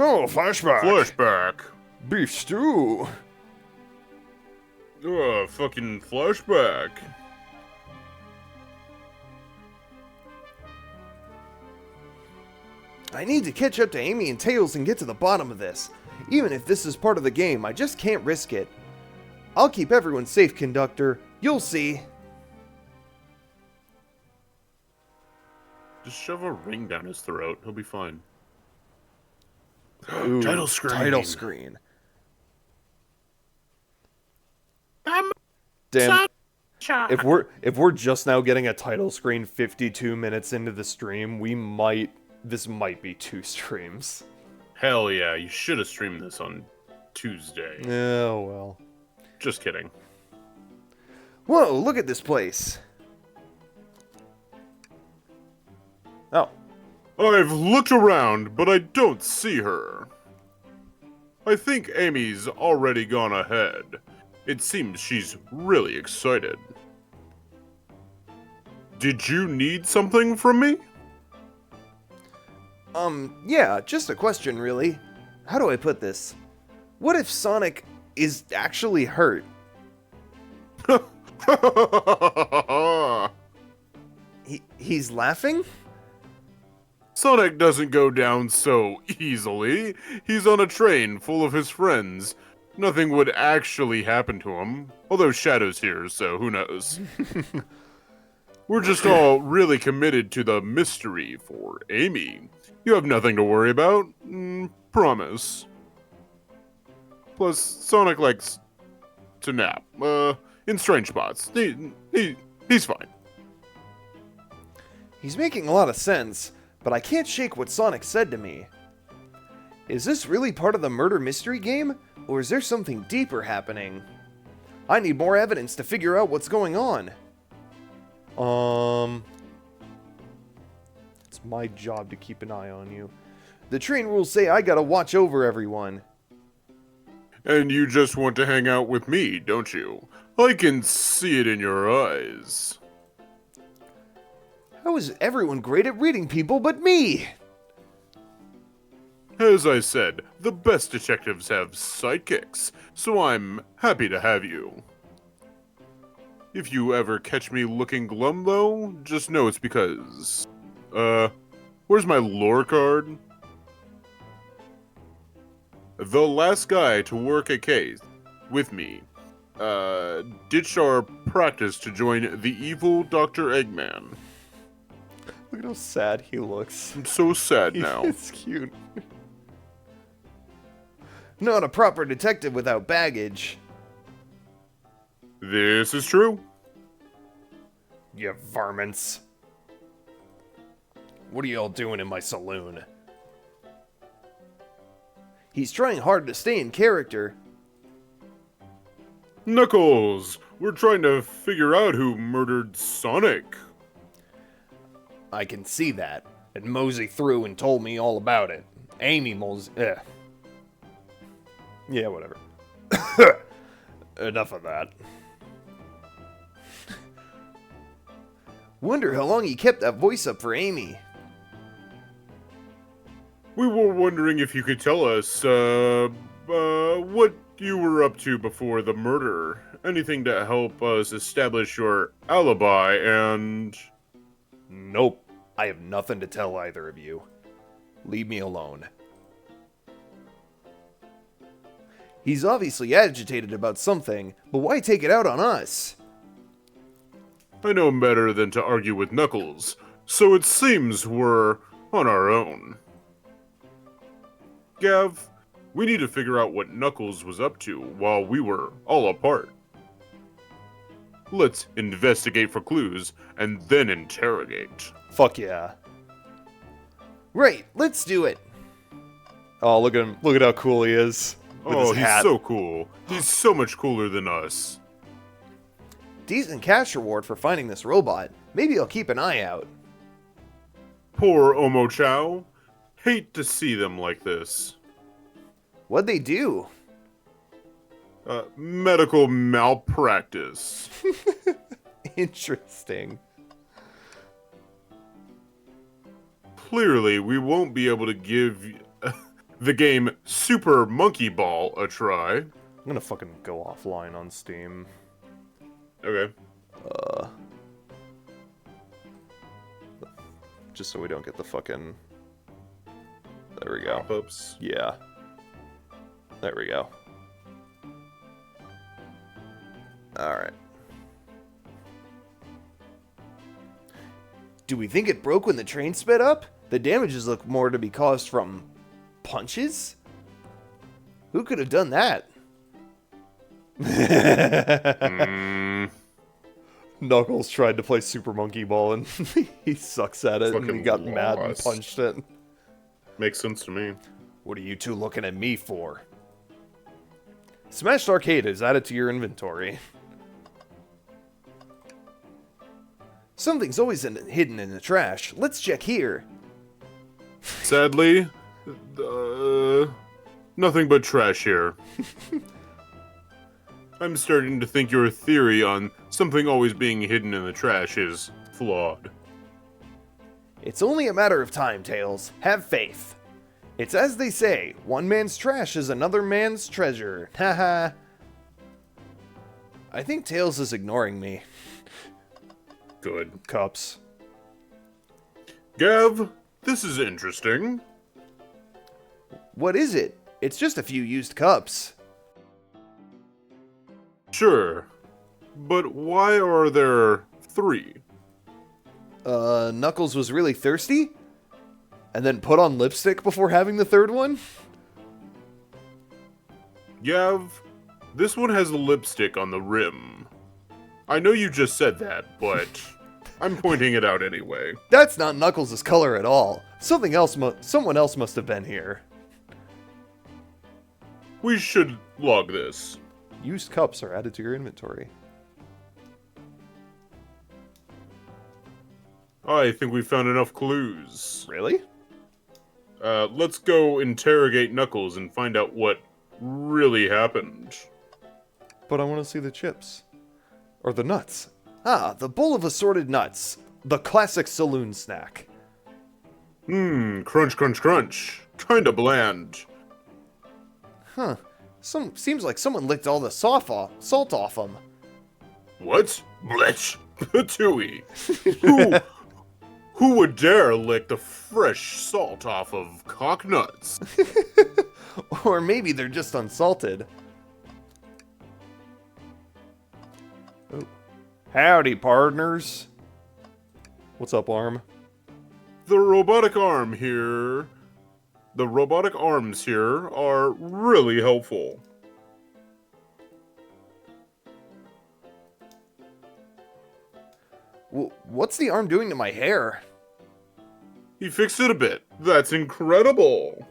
Oh, flashback. Flashback. Beef stew. Fucking flashback. I need to catch up to Amy and Tails and get to the bottom of this. Even if this is part of the game, I just can't risk it. I'll keep everyone safe, conductor. You'll see. Just shove a ring down his throat. He'll be fine. Ooh, Title screen. Title screen. I'm Damn. Sunshine. If we're just now getting a title screen 52 minutes into the stream, this might be 2 streams. Hell yeah, you should have streamed this on Tuesday. Oh well. Just kidding. Whoa, look at this place. Oh. I've looked around, but I don't see her. I think Amy's already gone ahead. It seems she's really excited. Did you need something from me? Yeah, just a question, really. How do I put this? What if Sonic is actually hurt? He's laughing? Sonic doesn't go down so easily. He's on a train full of his friends. Nothing would actually happen to him. Although Shadow's here, so who knows. We're just all really committed to the mystery for Amy. You have nothing to worry about. Promise. Plus, Sonic likes to nap. In strange spots. He's fine. He's making a lot of sense, but I can't shake what Sonic said to me. Is this really part of the murder mystery game, or is there something deeper happening? I need more evidence to figure out what's going on. It's my job to keep an eye on you. The train rules say I gotta watch over everyone. And you just want to hang out with me, don't you? I can see it in your eyes. How is everyone great at reading people but me? As I said, the best detectives have sidekicks, so I'm happy to have you. If you ever catch me looking glum, though, just know it's because... where's my lore card? The last guy to work a case with me, ditched our practice to join the evil Dr. Eggman. Look at how sad he looks. I'm so sad now. It's cute. Not a proper detective without baggage. This is true. You varmints. What are y'all doing in my saloon? He's trying hard to stay in character. Knuckles, we're trying to figure out who murdered Sonic. I can see that. And mosey through and told me all about it. Amy mosey... Yeah, whatever. Enough of that. Wonder how long he kept that voice up for Amy. We were wondering if you could tell us, what you were up to before the murder. Anything to help us establish your alibi and... Nope. I have nothing to tell either of you. Leave me alone. He's obviously agitated about something, but why take it out on us? I know better than to argue with Knuckles, so it seems we're on our own. Gav, we need to figure out what Knuckles was up to while we were all apart. Let's investigate for clues and then interrogate. Fuck yeah. Right, let's do it. Oh, look at him. Look at how cool he is. With Oh, his he's hat. so cool. He's so much cooler than us. Decent cash reward for finding this robot. Maybe I'll keep an eye out. Poor Omo Chow. Hate to see them like this. What'd they do? Medical malpractice. Interesting. Clearly, we won't be able to give the game Super Monkey Ball a try. I'm gonna fucking go offline on Steam. Okay. Just so we don't get the fucking... There we go. Pop-ups. Yeah. There we go. Alright. Do we think it broke when the train sped up? The damages look more to be caused from punches? Who could have done that? Knuckles tried to play Super Monkey Ball and he sucks at it and he Fucking got mad and lost. punched it. Makes sense to me. What are you two looking at me for? Smashed Arcade is added to your inventory. Something's always hidden in the trash. Let's check here. Sadly, nothing but trash here. I'm starting to think your theory on something always being hidden in the trash is flawed. It's only a matter of time, Tails. Have faith. It's as they say, one man's trash is another man's treasure. Haha. I think Tails is ignoring me. Good. Cups. Gav, this is interesting. What is it? It's just a few used cups. Sure, but why are there 3? Knuckles was really thirsty? And then put on lipstick before having the third one? Gav, this one has lipstick on the rim. I know you just said that, but I'm pointing it out anyway. That's not Knuckles' color at all. Someone else must have been here. We should log this. Used cups are added to your inventory. I think we found enough clues. Really? Let's go interrogate Knuckles and find out what really happened. But I want to see the chips. Or the nuts. Ah, the bowl of assorted nuts. The classic saloon snack. Crunch, crunch, crunch. Kinda bland. Huh. Seems like someone licked all the salt off them. What? Blech. Patooey. Who would dare lick the fresh salt off of cocknuts? Or maybe they're just unsalted. Oh. Howdy, partners. What's up, Arm? The robotic arms here are really helpful. What's the arm doing to my hair? He fixed it a bit. That's incredible.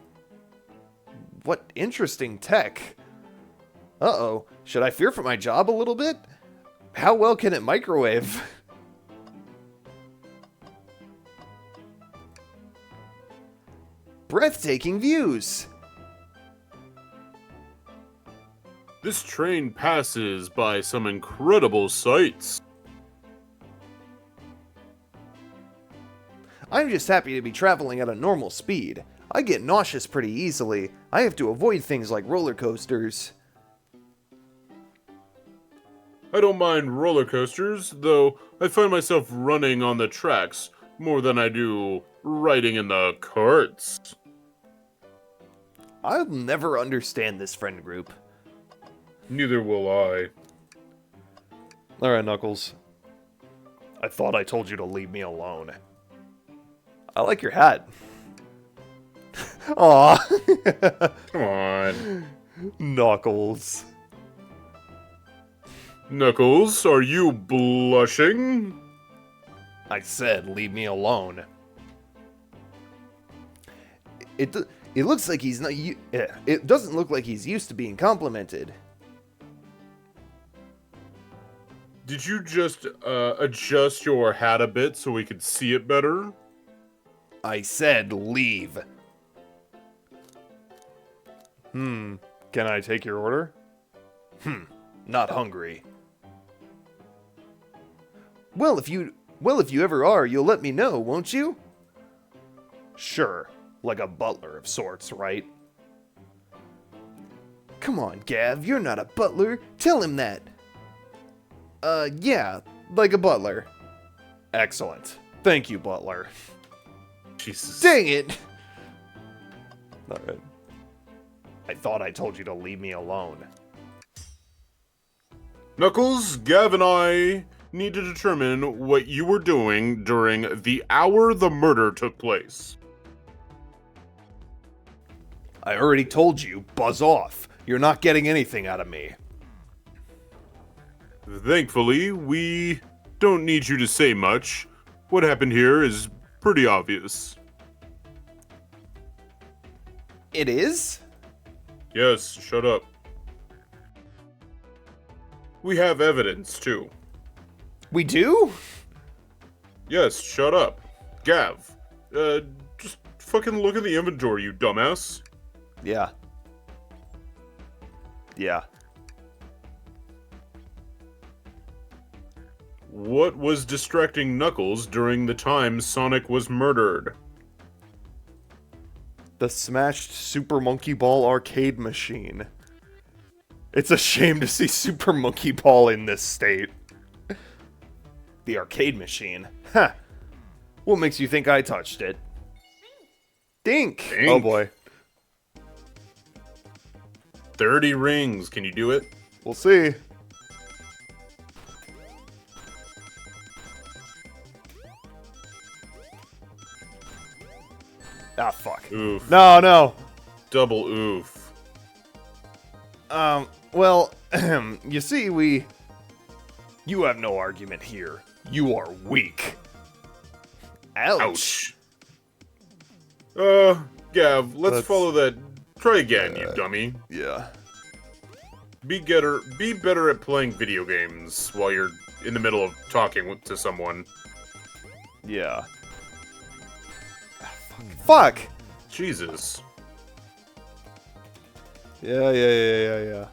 What interesting tech. Uh-oh. Should I fear for my job a little bit? How well can it microwave? breathtaking views. This train passes by some incredible sights. I'm just happy to be traveling at a normal speed. I get nauseous pretty easily. I have to avoid things like roller coasters. I don't mind roller coasters, though I find myself running on the tracks more than I do riding in the carts. I'll never understand this friend group. Neither will I. Alright, Knuckles. I thought I told you to leave me alone. I like your hat. Aw. Come on. Knuckles. Knuckles, are you blushing? I said leave me alone. It looks like he's not. It doesn't look like he's used to being complimented. Did you just adjust your hat a bit so we could see it better? I said leave. Can I take your order? Not hungry. Well, if you ever are, you'll let me know, won't you? Sure. Like a butler of sorts, right? Come on, Gav, you're not a butler. Tell him that. Yeah, like a butler. Excellent. Thank you, butler. Jesus. Dang it! Alright. I thought I told you to leave me alone. Knuckles, Gav, and I need to determine what you were doing during the hour the murder took place. I already told you, buzz off. You're not getting anything out of me. Thankfully, we don't need you to say much. What happened here is pretty obvious. It is? Yes, shut up. We have evidence, too. We do? Yes, shut up. Gav, just fucking look at the inventory, you dumbass. Yeah. Yeah. What was distracting Knuckles during the time Sonic was murdered? The smashed Super Monkey Ball arcade machine. It's a shame to see Super Monkey Ball in this state. The arcade machine. Huh. What makes you think I touched it? Dink! Dink. Oh boy. 30 rings, can you do it? We'll see. Ah, fuck. Oof. No, no. Double oof. Well, you see, You have no argument here. You are weak. Ouch. Gav, let's Let's- follow that. Try again, you dummy. Yeah. Be better at playing video games while you're in the middle of talking to someone. Yeah. Fuck! Jesus. Yeah.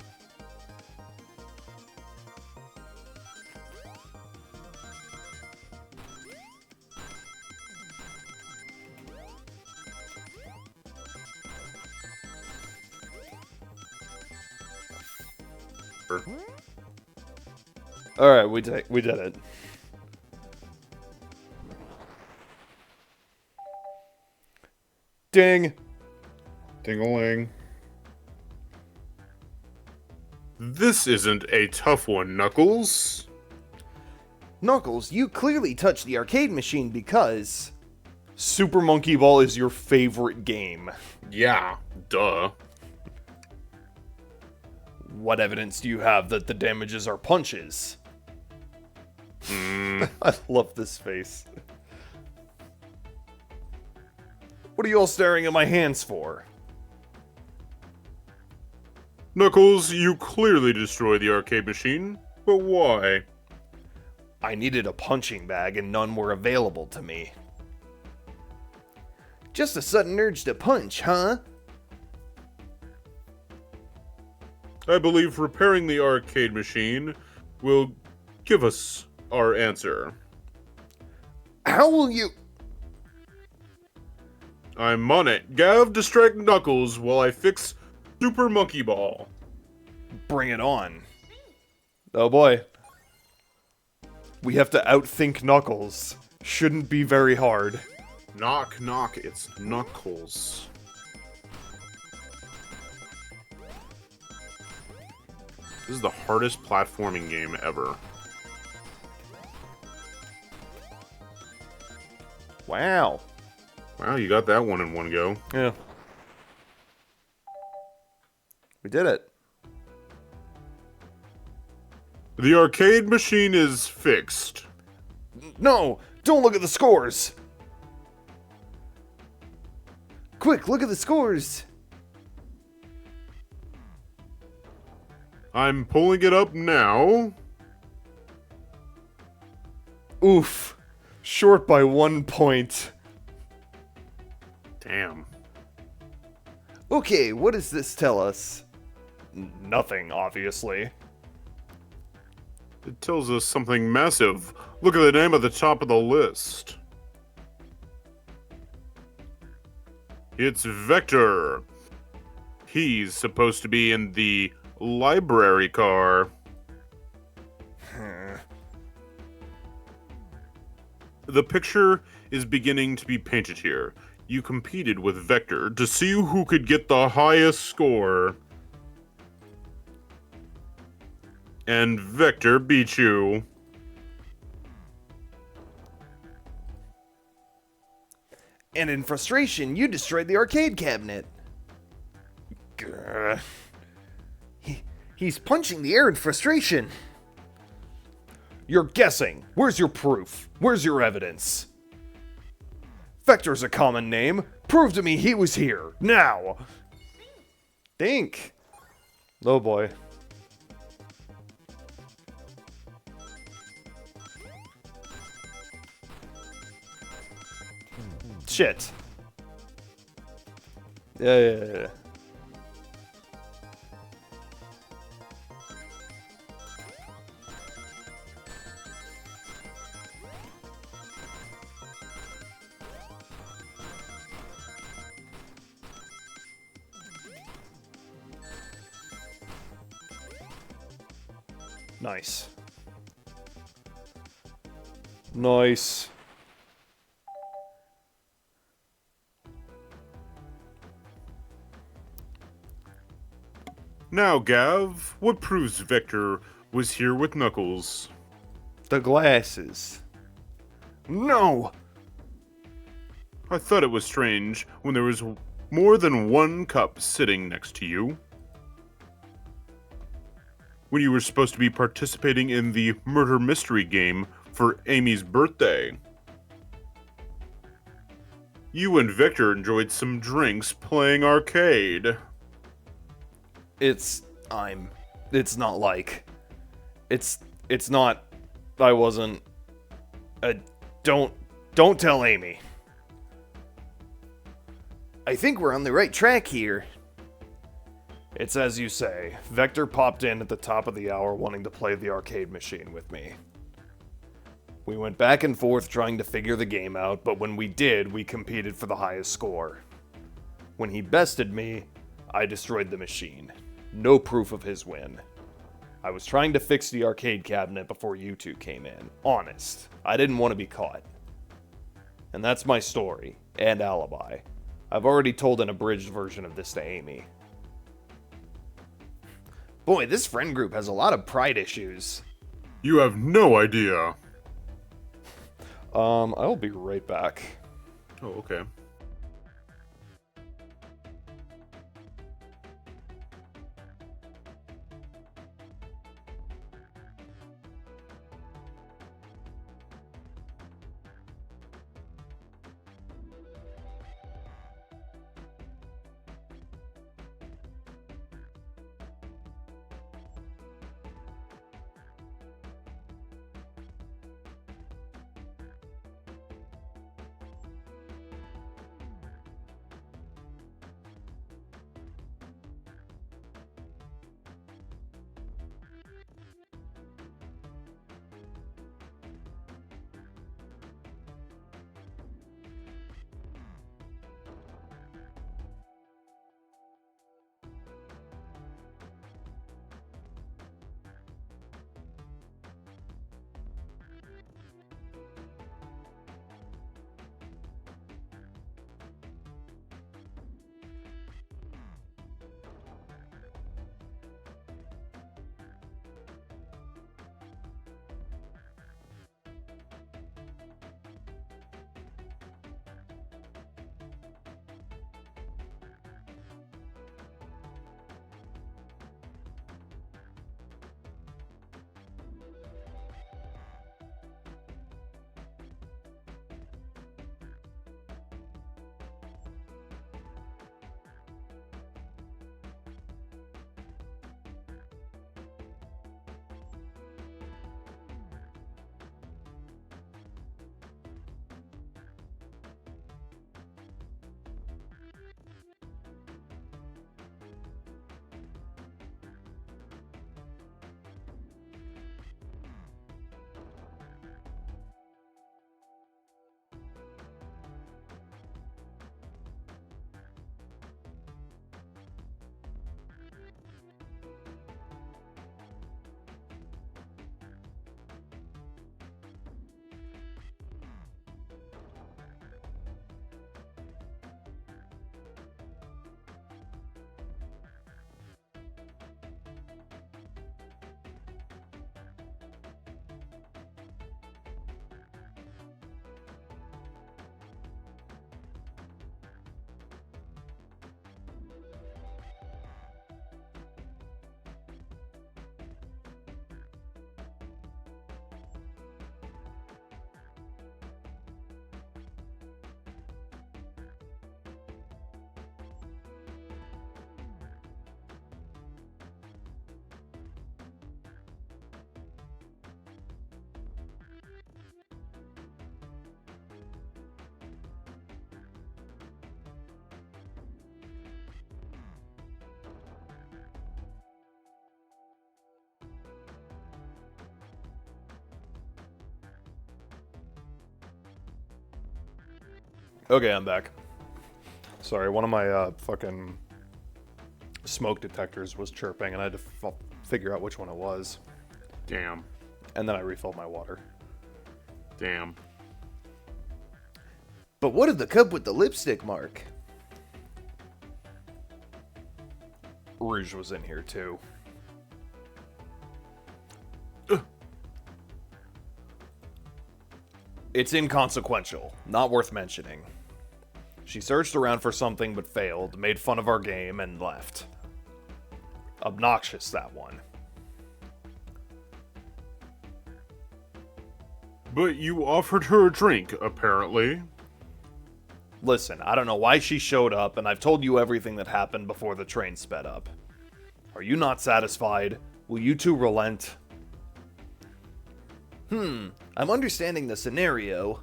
Alright, we did it. Ding! Ding-a-ling. This isn't a tough one, Knuckles. Knuckles, you clearly touched the arcade machine because... Super Monkey Ball is your favorite game. Yeah, duh. What evidence do you have that the damages are punches? Hmm. I love this face. What are you all staring at my hands for? Knuckles, you clearly destroyed the arcade machine, but why? I needed a punching bag and none were available to me. Just a sudden urge to punch, huh? I believe repairing the arcade machine will give us our answer. How will you... I'm on it. Gav, distract Knuckles while I fix Super Monkey Ball. Bring it on. Oh boy. We have to outthink Knuckles. Shouldn't be very hard. Knock, knock, it's Knuckles. This is the hardest platforming game ever. Wow. Wow, you got that one in one go. Yeah. We did it. The arcade machine is fixed. No! Don't look at the scores! Quick, look at the scores! I'm pulling it up now. Oof. Short by 1 point. Damn. Okay, what does this tell us? Nothing, obviously. It tells us something massive. Look at the name at the top of the list. It's Vector. He's supposed to be in the library car. The picture is beginning to be painted here. You competed with Vector to see who could get the highest score. And Vector beat you. And in frustration, you destroyed the arcade cabinet. Grr. He's punching the air in frustration. You're guessing. Where's your proof? Where's your evidence? Vector's a common name. Prove to me he was here. Now! Think. Oh boy. Shit. Yeah. Nice. Nice. Now, Gav, what proves Vector was here with Knuckles? The glasses. No! I thought it was strange when there was more than one cup sitting next to you. When you were supposed to be participating in the murder mystery game for Amy's birthday. You and Victor enjoyed some drinks playing arcade. It's not like. It's not. I wasn't. Don't tell Amy. I think we're on the right track here. It's as you say. Vector popped in at the top of the hour wanting to play the arcade machine with me. We went back and forth trying to figure the game out, but when we did, we competed for the highest score. When he bested me, I destroyed the machine. No proof of his win. I was trying to fix the arcade cabinet before you two came in. Honest. I didn't want to be caught. And that's my story, and alibi. I've already told an abridged version of this to Amy. Boy, this friend group has a lot of pride issues. You have no idea. I'll be right back. Oh, okay. Okay, I'm back. Sorry, one of my fucking smoke detectors was chirping, and I had to figure out which one it was. Damn. And then I refilled my water. Damn. But what of the cup with the lipstick mark? Rouge was in here too. It's inconsequential, not worth mentioning. She searched around for something but failed, made fun of our game, and left. Obnoxious, that one. But you offered her a drink, apparently. Listen, I don't know why she showed up, and I've told you everything that happened before the train sped up. Are you not satisfied? Will you two relent? I'm understanding the scenario.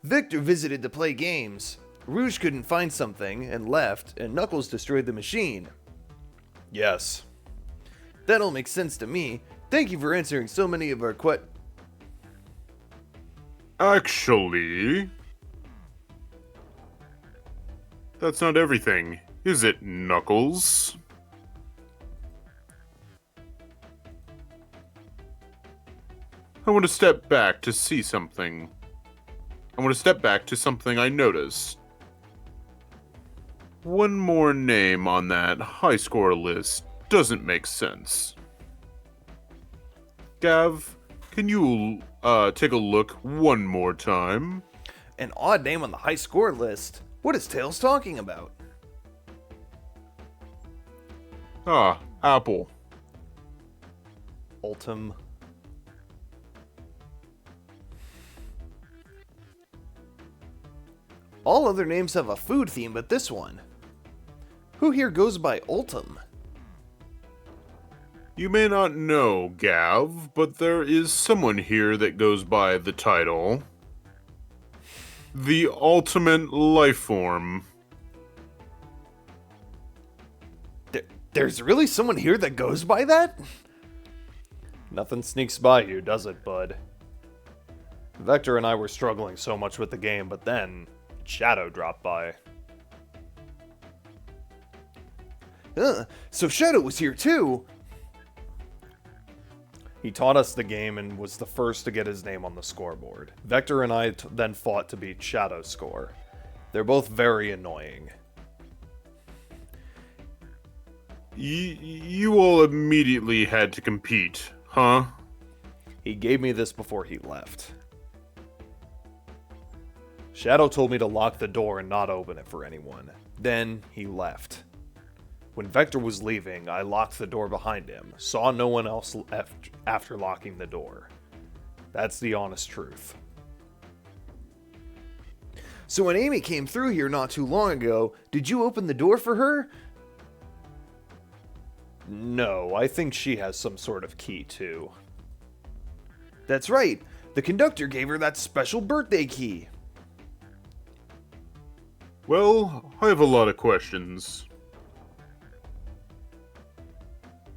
Victor visited to play games. Rouge couldn't find something and left, and Knuckles destroyed the machine. Yes. That all makes sense to me. Thank you for answering so many of our Actually... That's not everything, is it, Knuckles? I want to step back to see something. I want to step back to something I noticed. One more name on that high score list doesn't make sense. Gav, can you take a look one more time? An odd name on the high score list. What is Tails talking about? Ah, Apple. Ultim. All other names have a food theme, but this one. Who here goes by Ultim? You may not know, Gav, but there is someone here that goes by the title. The Ultimate Lifeform. There's really someone here that goes by that? Nothing sneaks by you, does it, bud? Vector and I were struggling so much with the game, but then Shadow dropped by. So Shadow was here too. He taught us the game and was the first to get his name on the scoreboard. Vector and I then fought to beat Shadow's score. They're both very annoying. You all immediately had to compete, huh? He gave me this before he left. Shadow told me to lock the door and not open it for anyone. Then he left. When Vector was leaving, I locked the door behind him, saw no one else after locking the door. That's the honest truth. So when Amy came through here not too long ago, did you open the door for her? No, I think she has some sort of key too. That's right. The conductor gave her that special birthday key. Well, I have a lot of questions.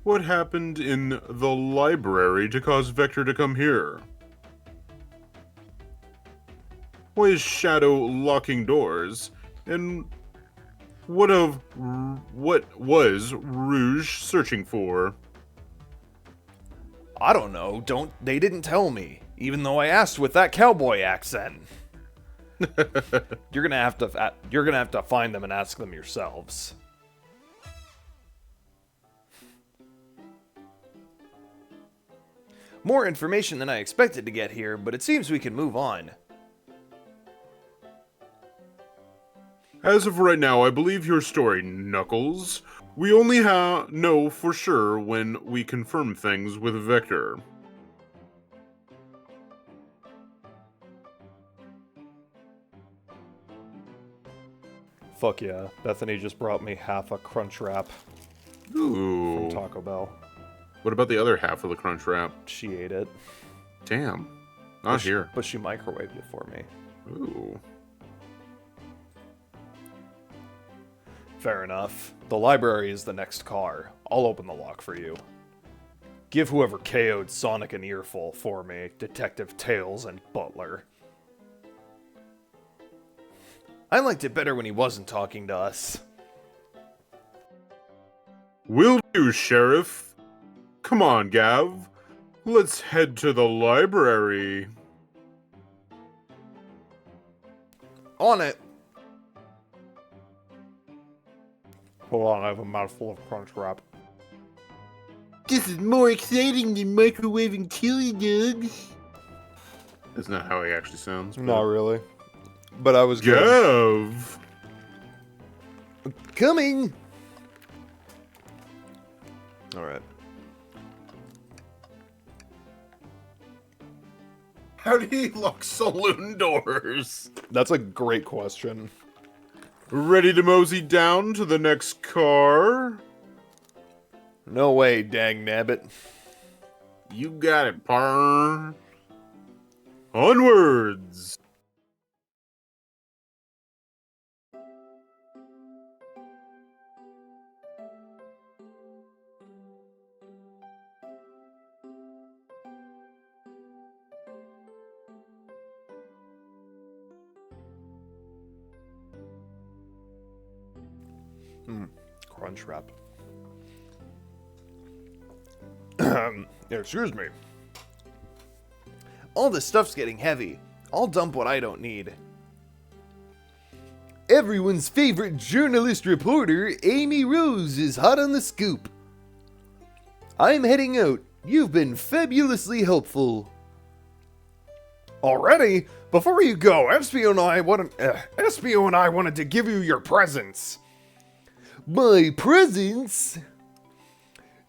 What happened in the library to cause Vector to come here? Why is Shadow locking doors? And what was Rouge searching for? I don't know. They didn't tell me, even though I asked with that cowboy accent. You're gonna have to find them and ask them yourselves. More information than I expected to get here, but it seems we can move on. As of right now, I believe your story, Knuckles. We only know for sure when we confirm things with Vector. Fuck yeah. Bethany just brought me half a crunch wrap Ooh. from Taco Bell. What about the other half of the Crunch Wrap? She ate it. Damn. Not here. But she microwaved it for me. Ooh. Fair enough. The library is the next car. I'll open the lock for you. Give whoever KO'd Sonic an earful for me, Detective Tails and Butler. I liked it better when he wasn't talking to us. Will do, Sheriff. Come on, Gav. Let's head to the library. On it. Hold on, I have a mouthful of crunch wrap. This is more exciting than microwaving chili dogs. That's not how he actually sounds. Not really. But I was good. Gav! Coming! Alright. How do you lock saloon doors? That's a great question. Ready to mosey down to the next car? No way, dang nabbit. You got it, par. Onwards! Crunch wrap. Excuse me. All this stuff's getting heavy. I'll dump what I don't need. Everyone's favorite journalist reporter, Amy Rose, is hot on the scoop. I'm heading out. You've been fabulously helpful. Already? Before you go, Espio and I wanted to give you your presents. My presents?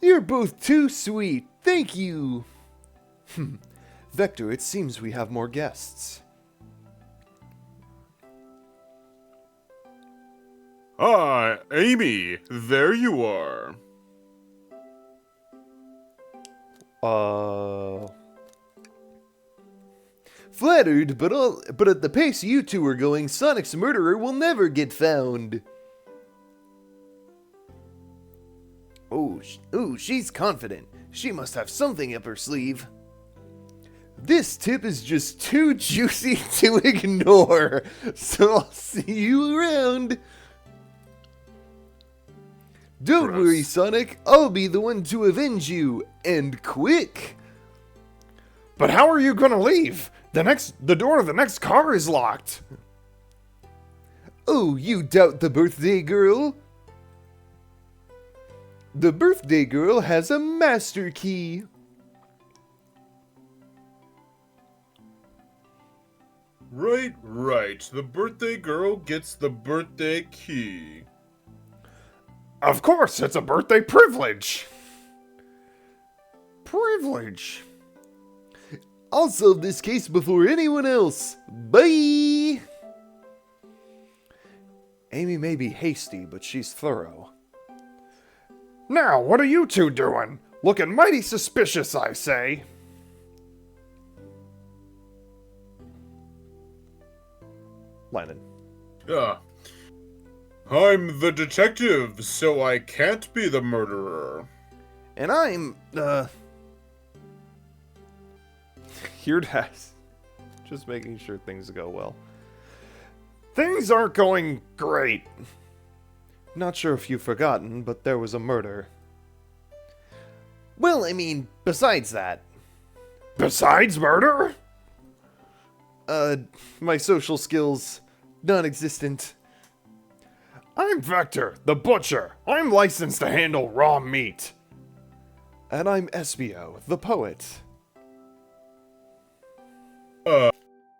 You're both too sweet. Thank you. Vector, it seems we have more guests. Ah, Amy, there you are. Flattered, but at the pace you two are going, Sonic's murderer will never get found. Oh, she's confident. She must have something up her sleeve. This tip is just too juicy to ignore, so I'll see you around. Don't Gross. worry, Sonic. I'll be the one to avenge you, and quick. But how are you gonna leave? The door of the next car is locked. Oh, you doubt the birthday girl? The birthday girl has a master key. Right. The birthday girl gets the birthday key. Of course, it's a birthday privilege. Privilege. I'll solve this case before anyone else. Bye! Amy may be hasty, but she's thorough. Now, what are you two doing? Looking mighty suspicious, I say. Lennon. I'm the detective, so I can't be the murderer. And I'm, Your desk. Just making sure things go well. Things aren't going great. Not sure if you've forgotten, but there was a murder. well, I mean, besides that. Besides murder? My social skills, non-existent. I'm Vector, the butcher. I'm licensed to handle raw meat. And I'm Espio, the poet.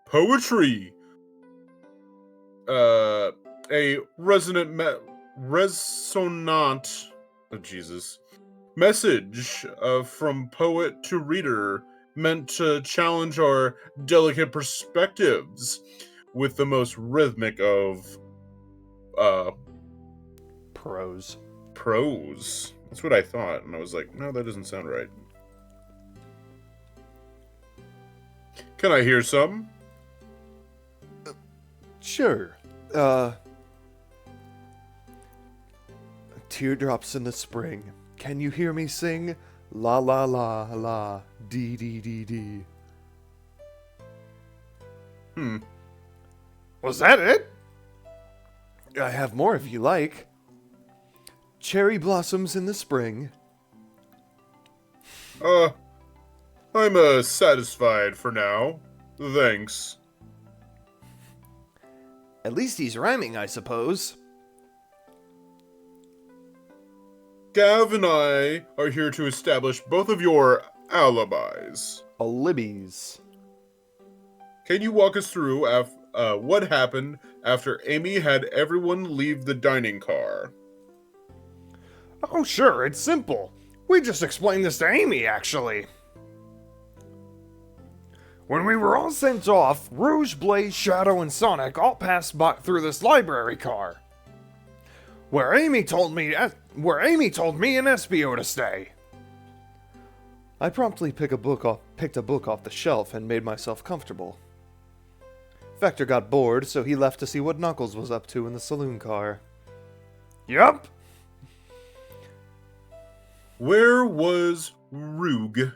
Poetry. A resonant message from poet to reader, meant to challenge our delicate perspectives with the most rhythmic of Prose. prose. That's what I thought, and I was like, no, that doesn't sound right. Can I hear some? Sure. Teardrops in the spring. Can you hear me sing? La la la la, dee dee dee dee. Hmm. Was that it? I have more if you like. Cherry blossoms in the spring. I'm satisfied for now. Thanks. At least he's rhyming, I suppose. GAAV and I are here to establish both of your alibis. Alibis. Can you walk us through what happened after Amy had everyone leave the dining car? Oh, sure, it's simple. We just explained this to Amy, actually. When we were all sent off, Rouge, Blaze, Shadow, and Sonic all passed by through this library car, where Amy told me and Espio to stay. I promptly picked a book off the shelf and made myself comfortable. Vector got bored, so he left to see what Knuckles was up to in the saloon car. Yup. Where was Rogue?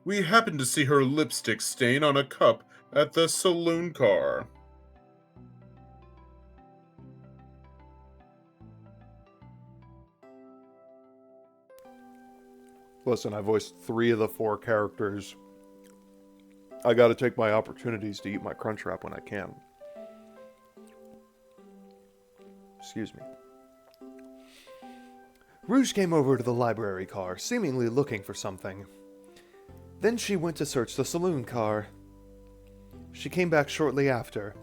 We happened to see her lipstick stain on a cup at the saloon car. Listen, I voiced 3 of the 4 characters. I gotta take my opportunities to eat my Crunchwrap when I can. Excuse me. Rouge came over to the library car, seemingly looking for something. Then she went to search the saloon car. She came back shortly after.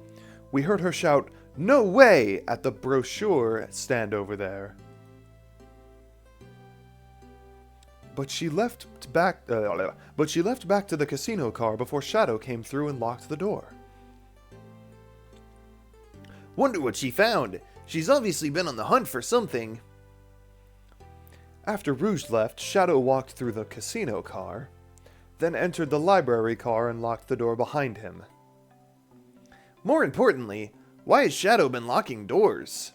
We heard her shout, "No way!" at the brochure stand over there. But she left back to the casino car before Shadow came through and locked the door. Wonder what she found. She's obviously been on the hunt for something. After Rouge left, Shadow walked through the casino car, then entered the library car and locked the door behind him. More importantly, why has Shadow been locking doors?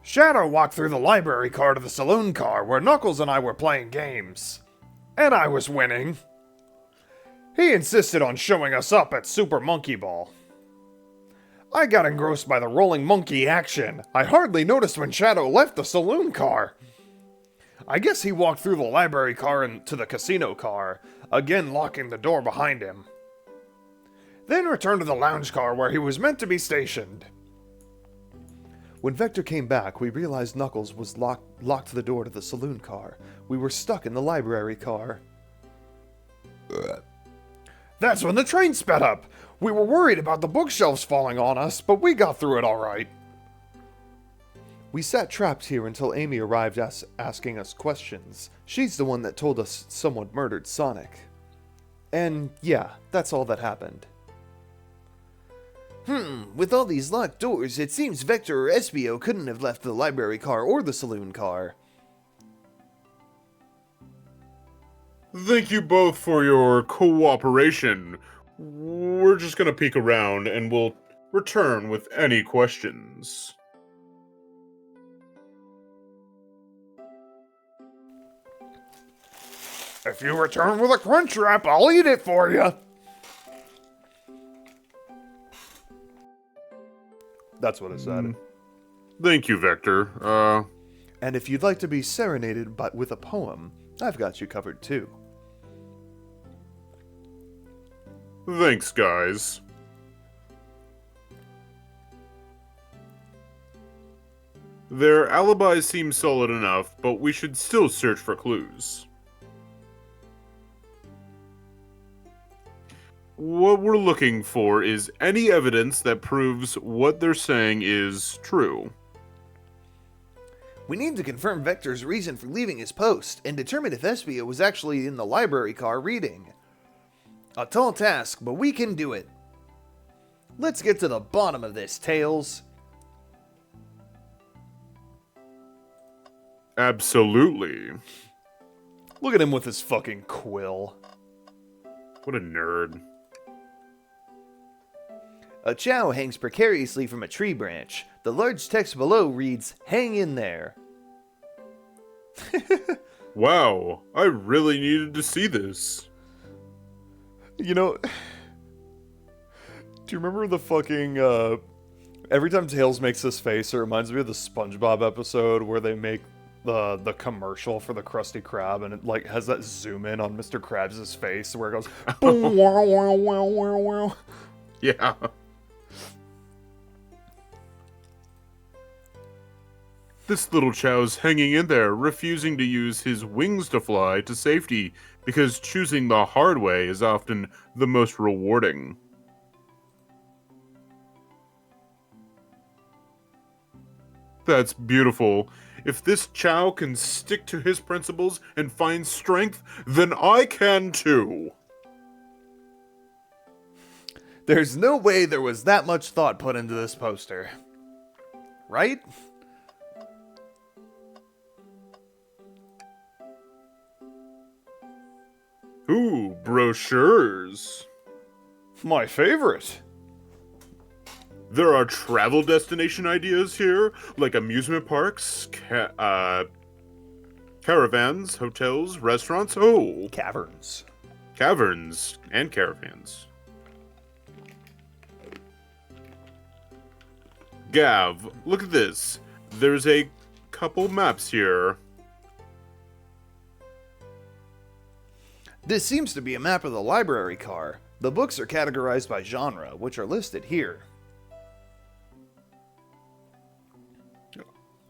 Shadow walked through the library car to the saloon car where Knuckles and I were playing games. And I was winning. He insisted on showing us up at Super Monkey Ball. I got engrossed by the rolling monkey action. I hardly noticed when Shadow left the saloon car. I guess he walked through the library car and to the casino car, again locking the door behind him. Then returned to the lounge car where he was meant to be stationed. When Vector came back, we realized Knuckles was locked the door to the saloon car. We were stuck in the library car. That's when the train sped up. We were worried about the bookshelves falling on us, but we got through it all right. We sat trapped here until Amy arrived asking us questions. She's the one that told us someone murdered Sonic. And yeah, that's all that happened. With all these locked doors, it seems Vector or Espio couldn't have left the library car or the saloon car. Thank you both for your cooperation. We're just gonna peek around and we'll return with any questions. If you return with a Crunchwrap, I'll eat it for you. That's what it said. Thank you, Vector. And if you'd like to be serenaded with a poem, I've got you covered too. Thanks, guys. Their alibis seem solid enough, but we should still search for clues. What we're looking for is any evidence that proves what they're saying is true. We need to confirm Vector's reason for leaving his post and determine if Espio was actually in the library car reading. A tall task, but we can do it. Let's get to the bottom of this, Tails. Absolutely. Look at him with his fucking quill. What a nerd. A chow hangs precariously from a tree branch. The large text below reads, "Hang in there." Wow, I really needed to see this. You know, do you remember the fucking Every time Tails makes this face, it reminds me of the SpongeBob episode where they make the commercial for the Krusty Krab, and it like has that zoom in on Mr. Krabs' face where it goes boom, wow, wow, wow, wow, wow. Yeah. This little chow's hanging in there, refusing to use his wings to fly to safety, because choosing the hard way is often the most rewarding. That's beautiful. If this chow can stick to his principles and find strength, then I can too. There's no way there was that much thought put into this poster. Right? Ooh, brochures. My favorite. There are travel destination ideas here, like amusement parks, caravans, hotels, restaurants. Oh, Caverns. caverns and caravans. Gav, look at this. There's a couple maps here. This seems to be a map of the library car. The books are categorized by genre, which are listed here.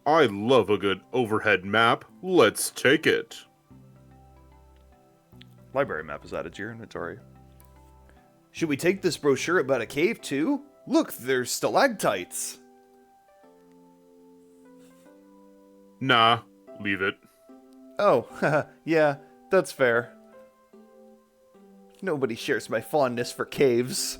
I love a good overhead map. Let's take it. Library map is added to your inventory. Should we take this brochure about a cave too? Look, there's stalactites. Nah, leave it. Oh, haha, yeah, that's fair. Nobody shares my fondness for caves.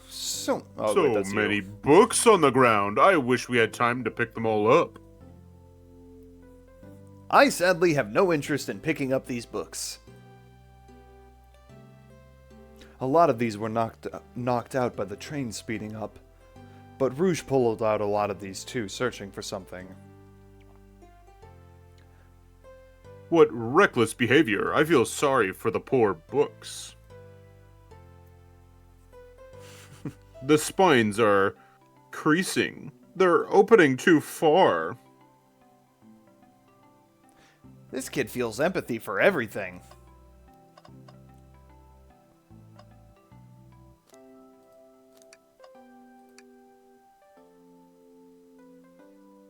So So many books on the ground. I wish we had time to pick them all up. I sadly have no interest in picking up these books. A lot of these were knocked out by the train speeding up, but Rouge pulled out a lot of these too, searching for something. What reckless behavior. I feel sorry for the poor books. The spines are creasing. They're opening too far. This kid feels empathy for everything.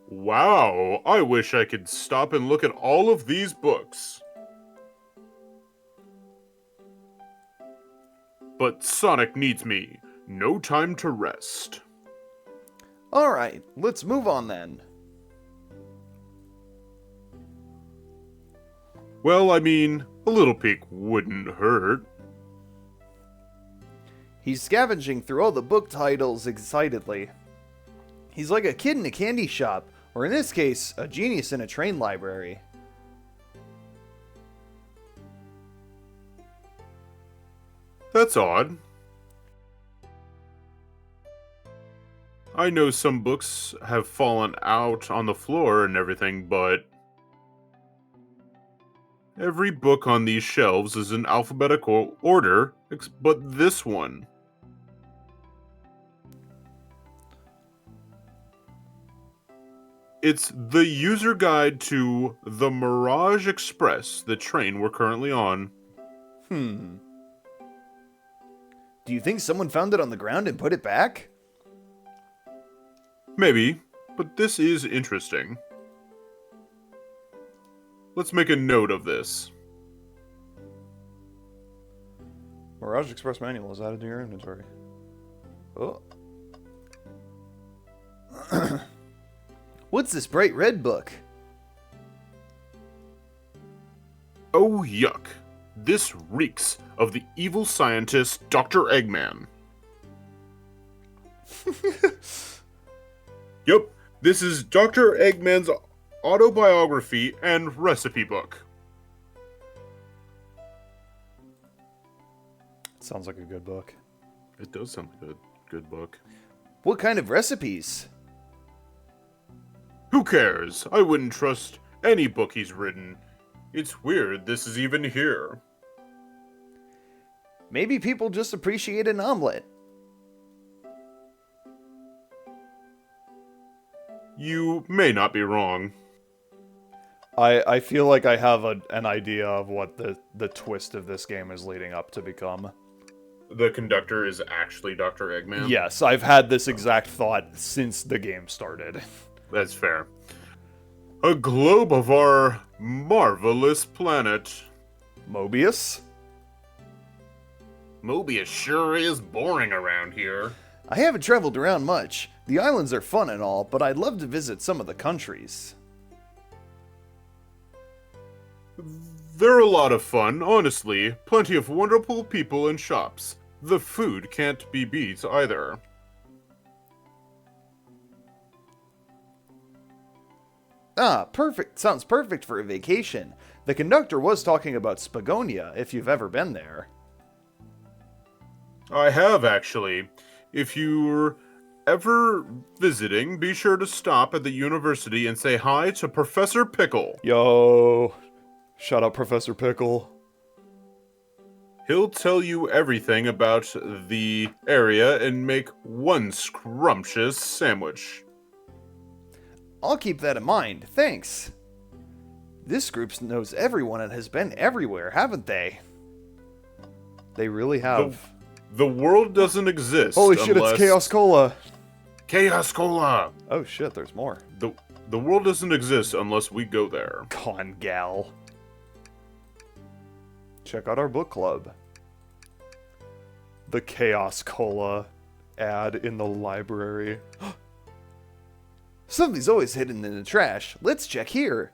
Wow, I wish I could stop and look at all of these books. But Sonic needs me. No time to rest. Alright, let's move on then. Well, I mean, a little peek wouldn't hurt. He's scavenging through all the book titles excitedly. He's like a kid in a candy shop, or in this case, a genius in a train library. That's odd. I know some books have fallen out on the floor and everything, but every book on these shelves is in alphabetical order, but this one. It's the user guide to the Mirage Express, the train we're currently on. Do you think someone found it on the ground and put it back? Maybe, but this is interesting. Let's make a note of this. Mirage Express manual is added to your inventory. Oh. What's this bright red book? Oh, yuck. This reeks of the evil scientist Dr. Eggman. Yep, this is Dr. Eggman's autobiography and recipe book. Sounds like a good book. It does sound like a good book. What kind of recipes? Who cares? I wouldn't trust any book he's written. It's weird this is even here. Maybe people just appreciate an omelet. You may not be wrong. I feel like I have an idea of what the twist of this game is leading up to become. The conductor is actually Dr. Eggman? Yes, I've had this exact thought since the game started. That's fair. A globe of our marvelous planet. Mobius? Mobius sure is boring around here. I haven't traveled around much. The islands are fun and all, but I'd love to visit some of the countries. They're a lot of fun, honestly. Plenty of wonderful people and shops. The food can't be beat either. Ah, perfect. Sounds perfect for a vacation. The conductor was talking about Spagonia, if you've ever been there. I have, actually. If you're ever visiting, be sure to stop at the university and say hi to Professor Pickle. Yo, shut up, Professor Pickle. He'll tell you everything about the area and make one scrumptious sandwich. I'll keep that in mind, thanks. This group knows everyone and has been everywhere, haven't they? They really have. The world doesn't exist. Holy shit, it's Chaos Cola. Chaos Cola! Oh shit, there's more. The world doesn't exist unless we go there. Con gal. Check out our book club. The Chaos Cola ad in the library. Something's always hidden in the trash. Let's check here.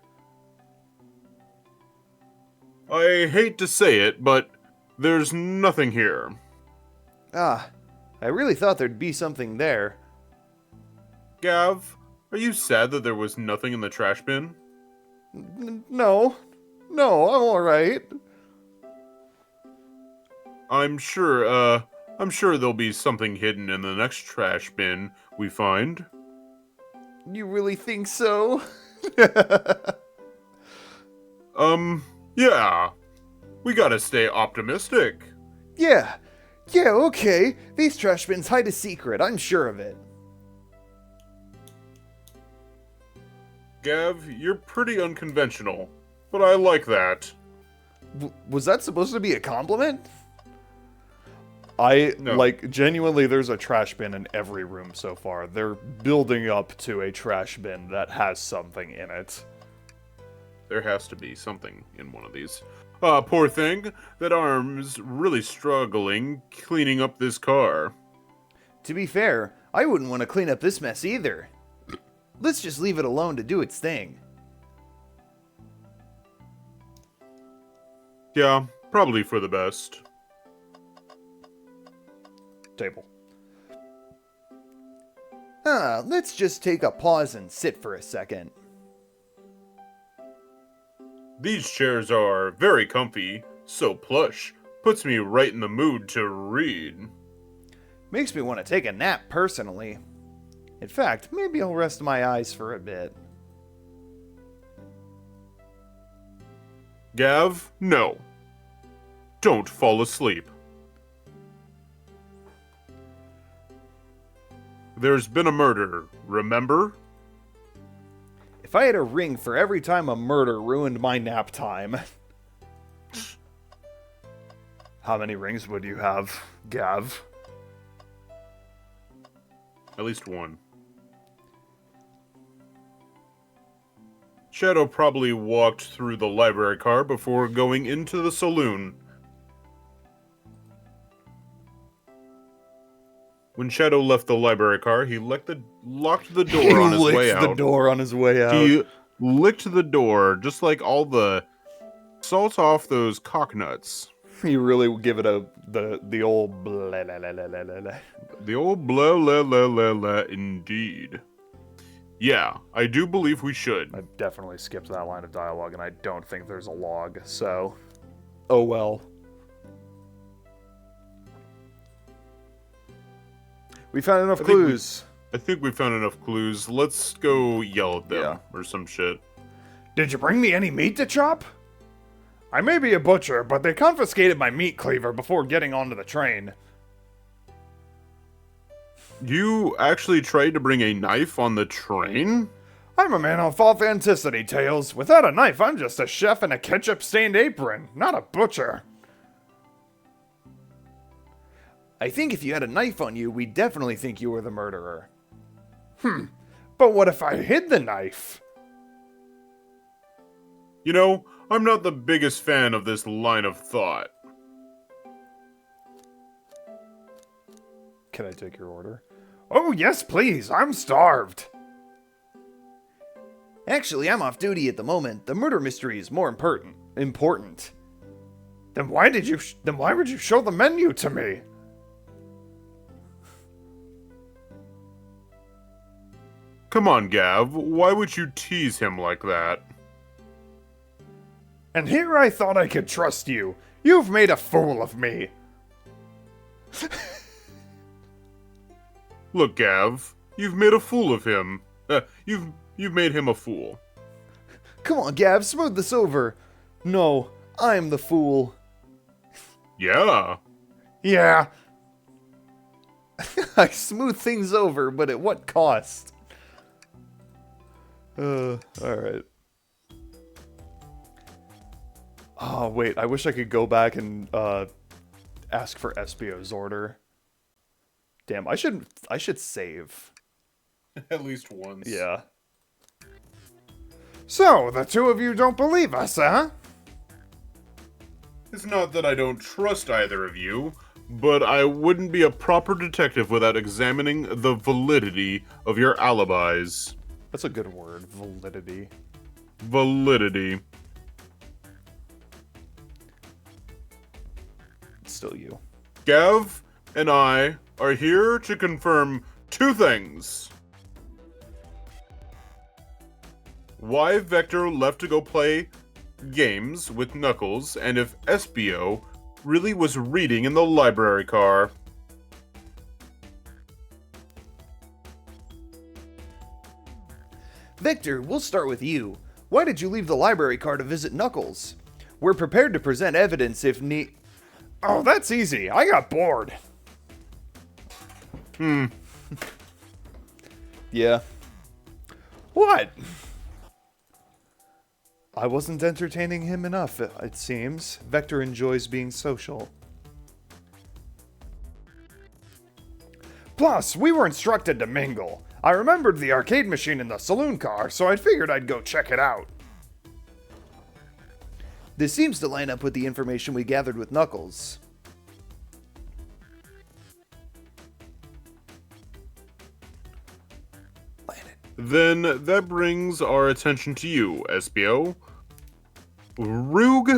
I hate to say it, but there's nothing here. Ah, I really thought there'd be something there. Gav, are you sad that there was nothing in the trash bin? No, I'm alright. I'm sure there'll be something hidden in the next trash bin we find. You really think so? Yeah. We gotta stay optimistic. Yeah, okay. These trash bins hide a secret, I'm sure of it. Gav, you're pretty unconventional, but I like that. Was that supposed to be a compliment? No. Like, genuinely, there's a trash bin in every room so far. They're building up to a trash bin that has something in it. There has to be something in one of these. Poor thing. That arm's really struggling cleaning up this car. To be fair, I wouldn't want to clean up this mess either. Let's just leave it alone to do its thing. Yeah, probably for the best. Table. Let's just take a pause and sit for a second. These chairs are very comfy, so plush, puts me right in the mood to read. Makes me want to take a nap personally. In fact, maybe I'll rest my eyes for a bit. Gav, no. Don't fall asleep. There's been a murder, remember? If I had a ring for every time a murder ruined my nap time. How many rings would you have, Gav? At least one. Shadow probably walked through the library car before going into the saloon. When Shadow left the library car, he locked the door on his way out. the door on his way out. He licked the door, just like all the salt off those cocknuts. You really give it the old blah, la, la, la, la, la, la. The old blah, la, la, la, la, indeed. Yeah, I do believe we should. I definitely skipped that line of dialogue, and I don't think there's a log, so... Oh well. We found enough clues. I think we found enough clues. Let's go yell at them Yeah. or some shit. Did you bring me any meat to chop? I may be a butcher, but they confiscated my meat cleaver before getting onto the train. You actually tried to bring a knife on the train? I'm a man of authenticity, Tails. Without a knife, I'm just a chef in a ketchup-stained apron, not a butcher. I think if you had a knife on you, we'd definitely think you were the murderer. But what if I hid the knife? You know, I'm not the biggest fan of this line of thought. Can I take your order? Oh, yes, please. I'm starved. Actually, I'm off duty at the moment. The murder mystery is more important. Then why would you show the menu to me? Come on, Gav. Why would you tease him like that? And here I thought I could trust you. You've made a fool of me. Look, Gav. You've made a fool of him. You've made him a fool. Come on, Gav, smooth this over. No, I'm the fool. Yeah. Yeah. I smooth things over, but at what cost? Alright. Oh, wait, I wish I could go back and, ask for Espio's order. Damn, I should save. At least once. Yeah. So, the two of you don't believe us, huh? It's not that I don't trust either of you, but I wouldn't be a proper detective without examining the validity of your alibis. That's a good word, validity. Validity. It's still you. Gav and I are here to confirm two things. Why Vector left to go play games with Knuckles, and if Espio really was reading in the library car. Victor, we'll start with you. Why did you leave the library car to visit Knuckles? We're prepared to present evidence if need. Oh, that's easy. I got bored. Yeah. What? I wasn't entertaining him enough, it seems. Vector enjoys being social. Plus, we were instructed to mingle. I remembered the arcade machine in the saloon car, so I figured I'd go check it out. This seems to line up with the information we gathered with Knuckles. Then that brings our attention to you, Espio. Rug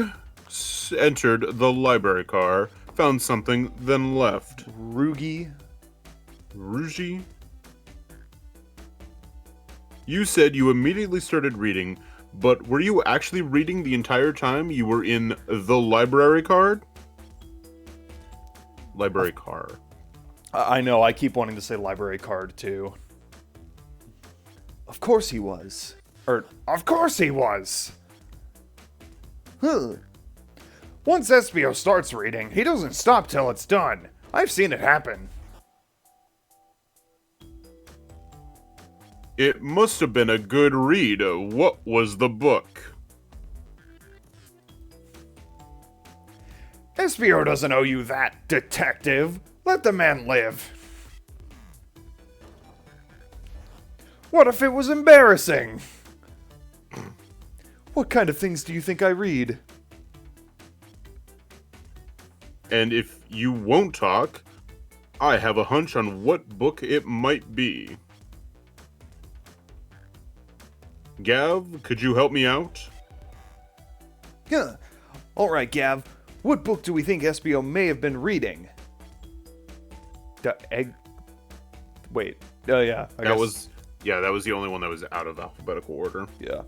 entered the library car, found something, then left. Rugi? Rugi? You said you immediately started reading, but were you actually reading the entire time you were in the library car? Library car. I know, I keep wanting to say library card, too. Of course he was. Of course he was! Huh. Once Espio starts reading, he doesn't stop till it's done. I've seen it happen. It must have been a good read. What was the book? Espio doesn't owe you that, detective. Let the man live. What if it was embarrassing? What kind of things do you think I read? And if you won't talk, I have a hunch on what book it might be. Gav, could you help me out? Yeah. Alright, Gav. What book do we think Espio may have been reading? Wait. Oh, yeah. That was the only one that was out of alphabetical order. Yeah.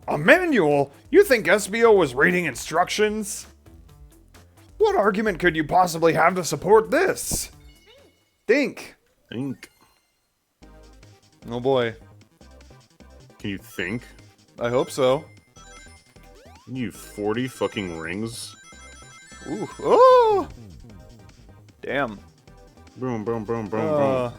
A manual? You think Espio was reading instructions? What argument could you possibly have to support this? Think. Think. Oh boy. Can you think? I hope so. You 40 fucking rings? Ooh. Oh! Damn. Boom, boom, boom, boom, boom.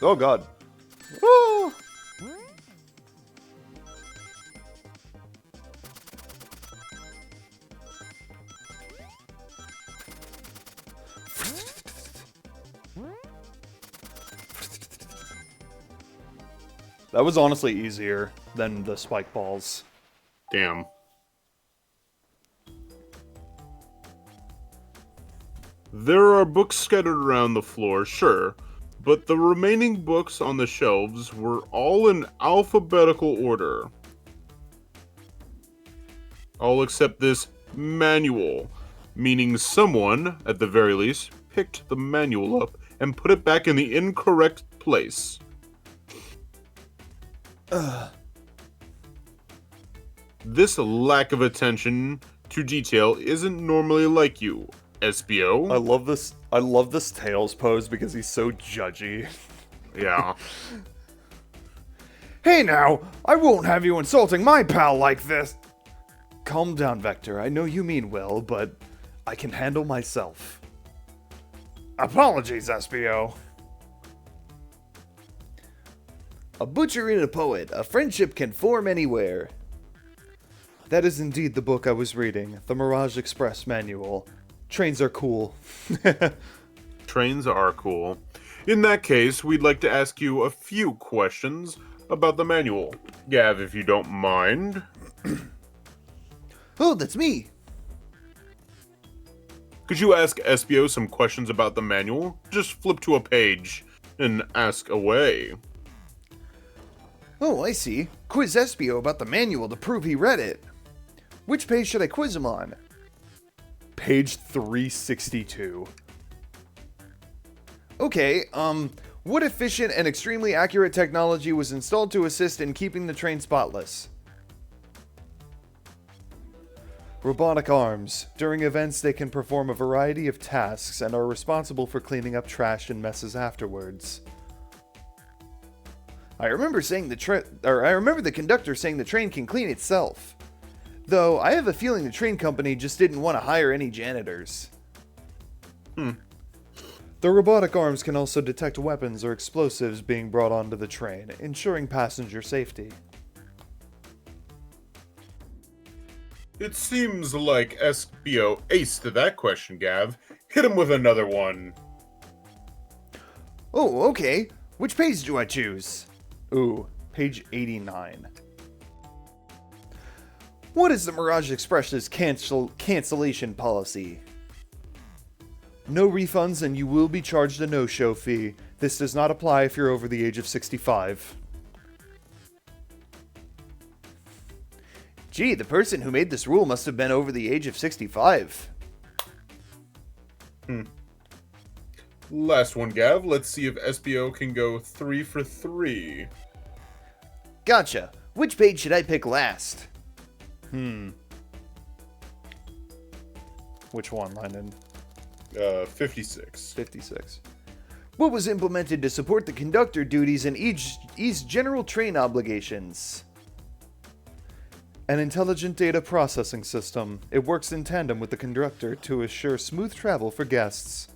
Oh god. Woo! That was honestly easier than the spike balls. Damn. There are books scattered around the floor, sure, but the remaining books on the shelves were all in alphabetical order. All except this manual, meaning someone, at the very least, picked the manual up and put it back in the incorrect place. This lack of attention to detail isn't normally like you, SBO. I love this Tails pose because he's so judgy. Yeah. Hey now, I won't have you insulting my pal like this. Calm down, Vector. I know you mean well, but I can handle myself. Apologies, SBO. A butcher and a poet, a friendship can form anywhere. That is indeed the book I was reading, the Mirage Express manual. Trains are cool. Trains are cool. In that case, we'd like to ask you a few questions about the manual. Gav, if you don't mind. Oh, that's me. Could you ask SBO some questions about the manual? Just flip to a page and ask away. Oh, I see. Quiz Espio about the manual to prove he read it. Which page should I quiz him on? Page 362. Okay, what efficient and extremely accurate technology was installed to assist in keeping the train spotless? Robotic arms. During events, they can perform a variety of tasks and are responsible for cleaning up trash and messes afterwards. I remember the conductor saying the train can clean itself. Though I have a feeling the train company just didn't want to hire any janitors. The robotic arms can also detect weapons or explosives being brought onto the train, ensuring passenger safety. It seems like SBO aced that question, Gav. Hit him with another one. Oh, okay. Which page do I choose? Ooh, page 89. What is the Mirage Express's cancellation policy? No refunds and you will be charged a no-show fee. This does not apply if you're over the age of 65. Gee, the person who made this rule must have been over the age of 65. Last one, Gav. Let's see if SBO can go 3 for 3. Gotcha. Which page should I pick last? Which one, Lyndon? 56. 56. What was implemented to support the conductor duties and ease general train obligations? An intelligent data processing system. It works in tandem with the conductor to assure smooth travel for guests.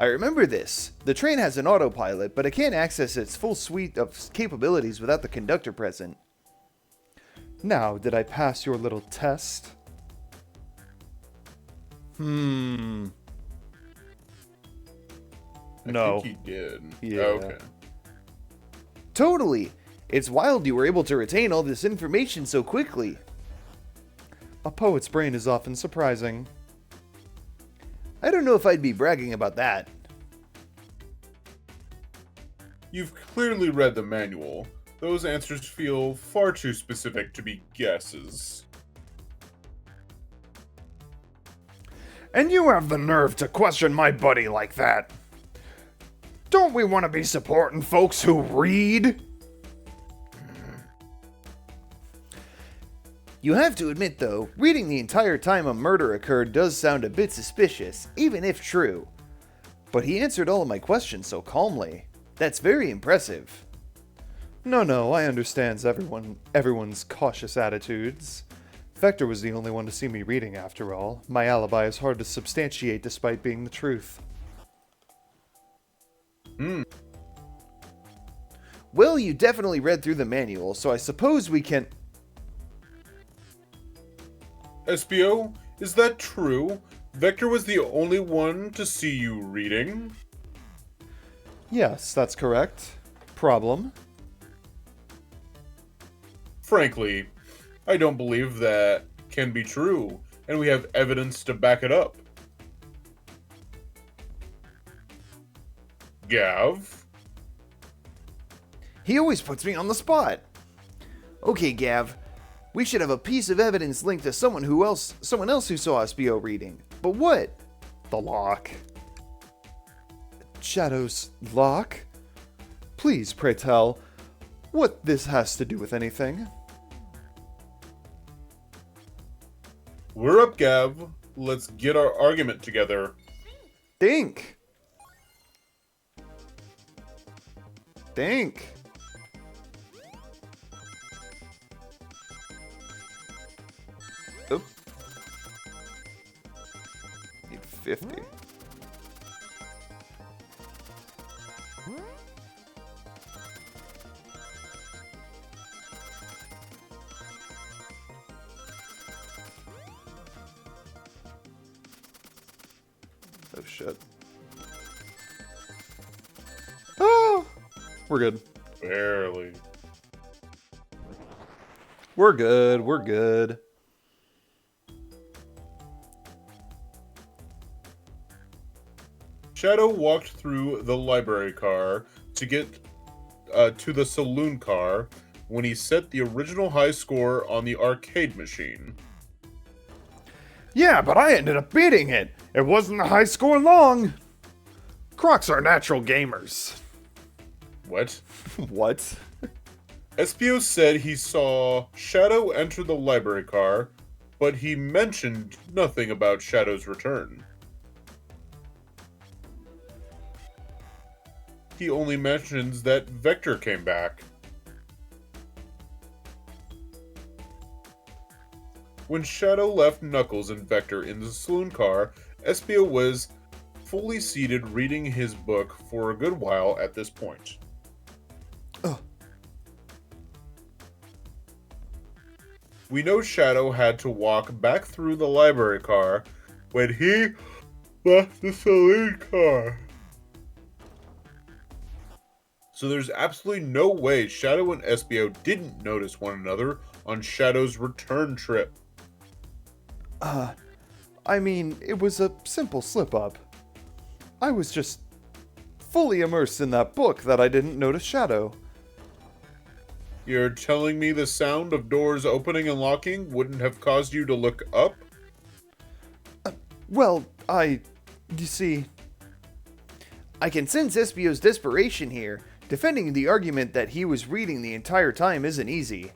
I remember this. The train has an autopilot, but it can't access its full suite of capabilities without the conductor present. Now, did I pass your little test? I No. think he did. Yeah. Okay. Totally. It's wild you were able to retain all this information so quickly. A poet's brain is often surprising. I don't know if I'd be bragging about that. You've clearly read the manual. Those answers feel far too specific to be guesses. And you have the nerve to question my buddy like that. Don't we want to be supporting folks who read? You have to admit, though, reading the entire time a murder occurred does sound a bit suspicious, even if true. But he answered all of my questions so calmly. That's very impressive. No, I understands everyone's cautious attitudes. Vector was the only one to see me reading, after all. My alibi is hard to substantiate despite being the truth. Well, you definitely read through the manual, so I suppose we can... SBO, is that true? Vector was the only one to see you reading? Yes, that's correct. Problem? Frankly, I don't believe that can be true, and we have evidence to back it up. Gav? He always puts me on the spot. Okay, Gav. We should have a piece of evidence linked to someone else who saw SBO reading. But what? The lock. Shadow's lock? Please, pray tell, what this has to do with anything? We're up, Gav. Let's get our argument together. Think! Think! Oop. Need 50. Oh shit. Oh! We're good. Barely. We're good, we're good. Shadow walked through the library car to get to the saloon car when he set the original high score on the arcade machine. Yeah, but I ended up beating it. It wasn't a high score long. Crocs are natural gamers. What? What? SPO said he saw Shadow enter the library car, but he mentioned nothing about Shadow's return. He only mentions that Vector came back. When Shadow left Knuckles and Vector in the saloon car, SPO was fully seated reading his book for a good while at this point. We know Shadow had to walk back through the library car when he left the saloon car. So there's absolutely no way Shadow and SBO didn't notice one another on Shadow's return trip. I mean, it was a simple slip-up. I was just fully immersed in that book that I didn't notice Shadow. You're telling me the sound of doors opening and locking wouldn't have caused you to look up? Well, you see... I can sense SBO's desperation here. Defending the argument that he was reading the entire time isn't easy.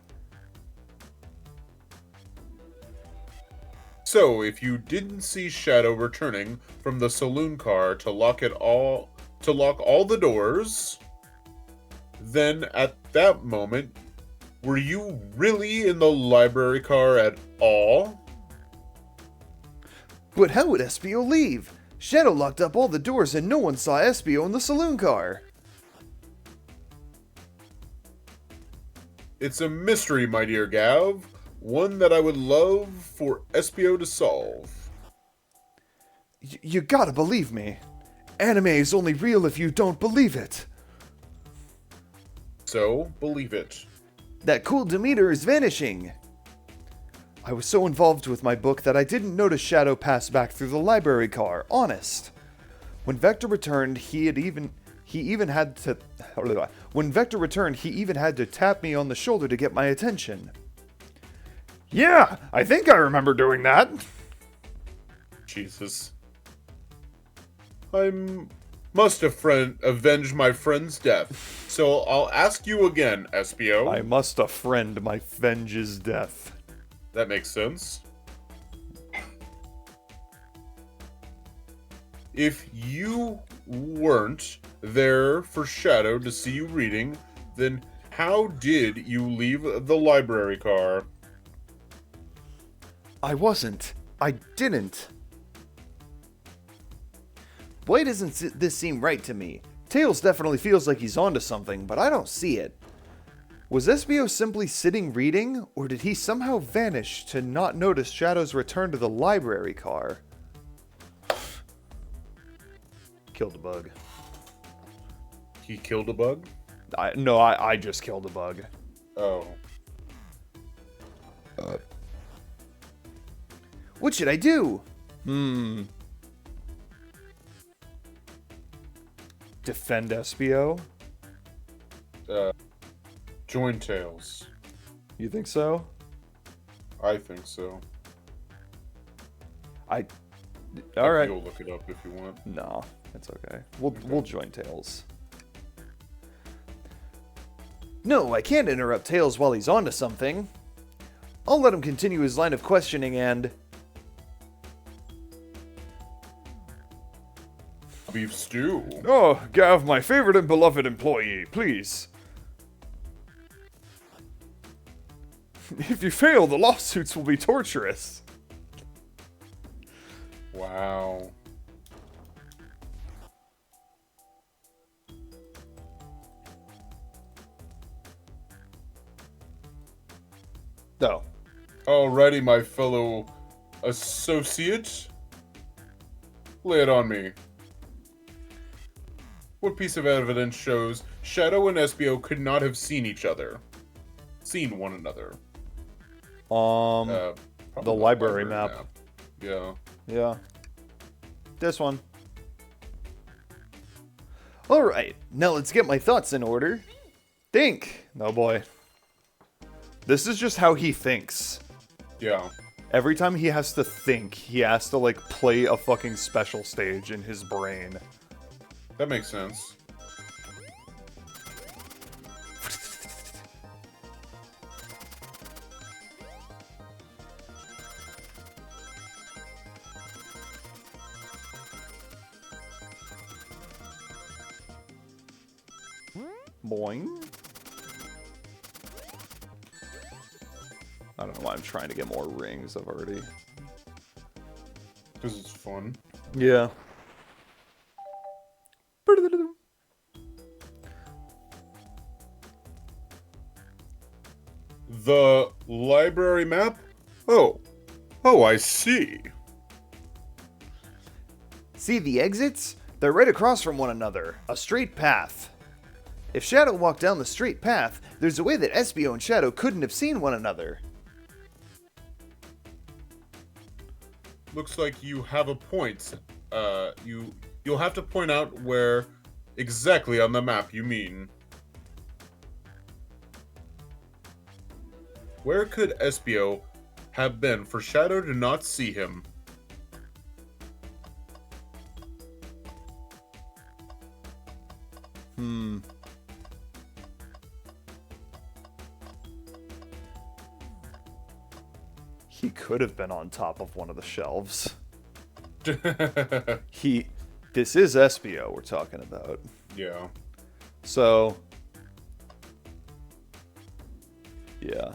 So, if you didn't see Shadow returning from the saloon car to lock all the doors, then at that moment, were you really in the library car at all? But how would SBO leave? Shadow locked up all the doors and no one saw SBO in the saloon car. It's a mystery, my dear Gav. One that I would love for SBO to solve. You gotta believe me. Anime is only real if you don't believe it. So, believe it. That cool Demeter is vanishing. I was so involved with my book that I didn't notice Shadow pass back through the library car, honest. When Vector returned, he even had to tap me on the shoulder to get my attention. Yeah, I think I remember doing that. Jesus. I must avenge my friend's death. So I'll ask you again, SBO. I must friend my venge's death. That makes sense. If you weren't there for Shadow to see you reading, then how did you leave the library car? I wasn't. I didn't. Why doesn't this seem right to me? Tails definitely feels like he's onto something, but I don't see it. Was SBO simply sitting reading, or did he somehow vanish to not notice Shadow's return to the library car? Killed a bug. He killed a bug? I just killed a bug. Oh. What should I do? Defend SBO? Join Tails. You think so? I think so. All right. You'll look it up if you want. No, it's okay. We'll join Tails. No, I can't interrupt Tails while he's onto something. I'll let him continue his line of questioning and... Beef stew. Oh, GAAV, my favorite and beloved employee, please. If you fail, the lawsuits will be torturous. Wow. No. Alrighty, my fellow associate. Lay it on me. What piece of evidence shows Shadow and SBO could not have seen one another? The Probably library map. Yeah. Yeah. This one. Alright, now let's get my thoughts in order. Think. Oh boy. This is just how he thinks. Yeah. Every time he has to think, he has to, like, play a fucking special stage in his brain. That makes sense. Boing. I don't know why I'm trying to get more rings. I've already... Because it's fun. Yeah. The library map? Oh, I see. See the exits? They're right across from one another. A straight path. If Shadow walked down the straight path, there's a way that SBO and Shadow couldn't have seen one another. Looks like you have a point. You'll have to point out where exactly on the map you mean. Where could SBO have been for Shadow to not see him? He could have been on top of one of the shelves. This is SBO we're talking about. Yeah. So... yeah.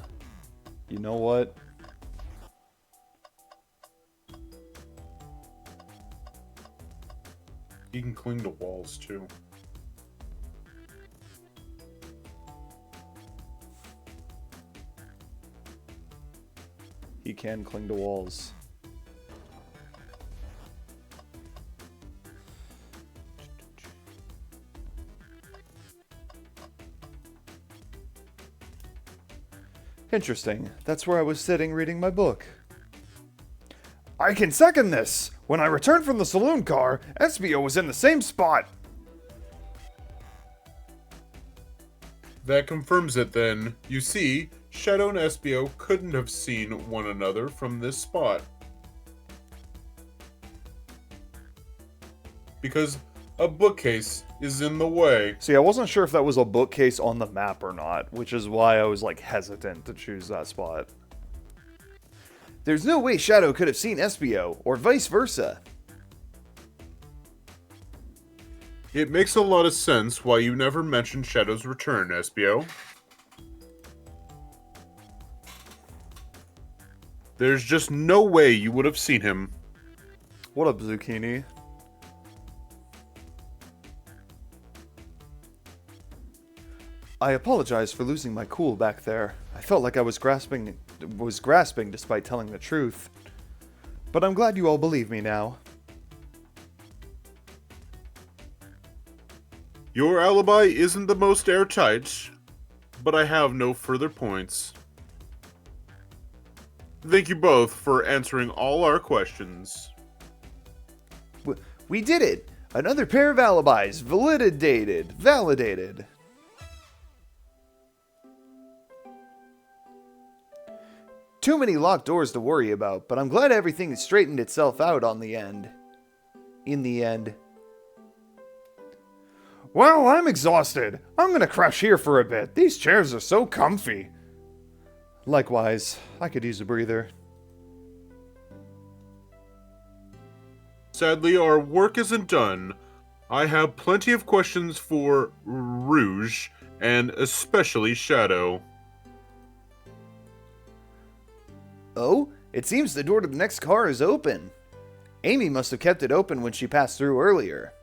You know what? He can cling to walls too. He can cling to walls. Interesting. That's where I was sitting reading my book. I can second this! When I returned from the saloon car, SBO was in the same spot! That confirms it then. You see, Shadow and SBO couldn't have seen one another from this spot. Because a bookcase is in the way. See, I wasn't sure if that was a bookcase on the map or not, which is why I was, like, hesitant to choose that spot. There's no way Shadow could have seen Espio, or vice versa. It makes a lot of sense why you never mentioned Shadow's return, Espio. There's just no way you would have seen him. What up, Zucchini? I apologize for losing my cool back there. I felt like I was grasping despite telling the truth. But I'm glad you all believe me now. Your alibi isn't the most airtight, but I have no further points. Thank you both for answering all our questions. We did it! Another pair of alibis, validated. Too many locked doors to worry about, but I'm glad everything straightened itself out in the end. Well, I'm exhausted. I'm gonna crash here for a bit. These chairs are so comfy. Likewise, I could use a breather. Sadly, our work isn't done. I have plenty of questions for Rouge, and especially Shadow. Oh, it seems the door to the next car is open. Amy must have kept it open when she passed through earlier.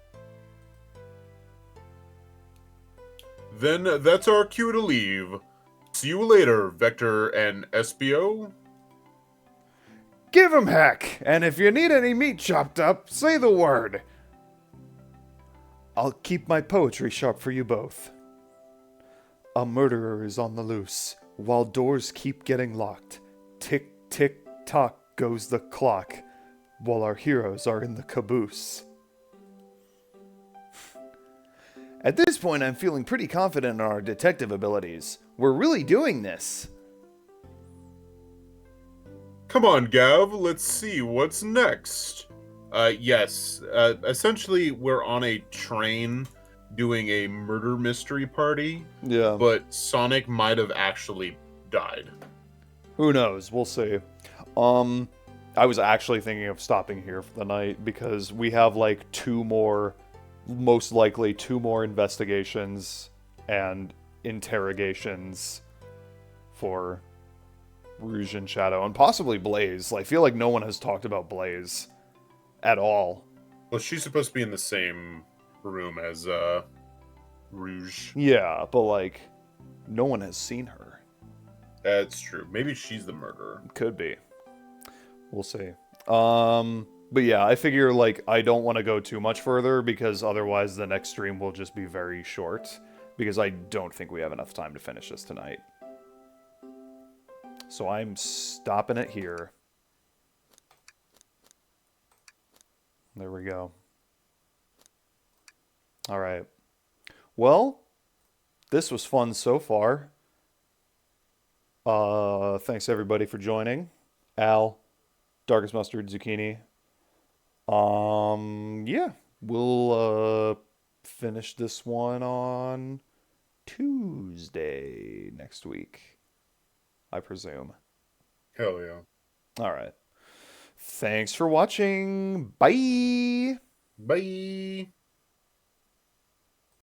Then that's our cue to leave. See you later, Vector and Espio. Give 'em heck, and if you need any meat chopped up, say the word. I'll keep my poetry sharp for you both. A murderer is on the loose, while doors keep getting locked. Tick, tick, tock goes the clock, while our heroes are in the caboose. At this point, I'm feeling pretty confident in our detective abilities. We're really doing this. Come on, Gav, let's see what's next. Yes, essentially we're on a train doing a murder mystery party, Yeah. but Sonic might have actually died. Who knows? We'll see. I was actually thinking of stopping here for the night because we have like most likely two more investigations and interrogations for Rouge and Shadow, and possibly Blaze. I feel like no one has talked about Blaze at all. Well, she's supposed to be in the same room as Rouge. Yeah, but like, no one has seen her. That's true. Maybe she's the murderer. Could be. We'll see. But yeah, I figure like I don't want to go too much further because otherwise the next stream will just be very short because I don't think we have enough time to finish this tonight. So I'm stopping it here. There we go. All right. Well, this was fun so far. Thanks everybody for joining. Al, Darkest Mustard, Zucchini. Yeah, we'll finish this one on Tuesday next week, I presume. Hell yeah. All right. Thanks for watching. Bye. Bye.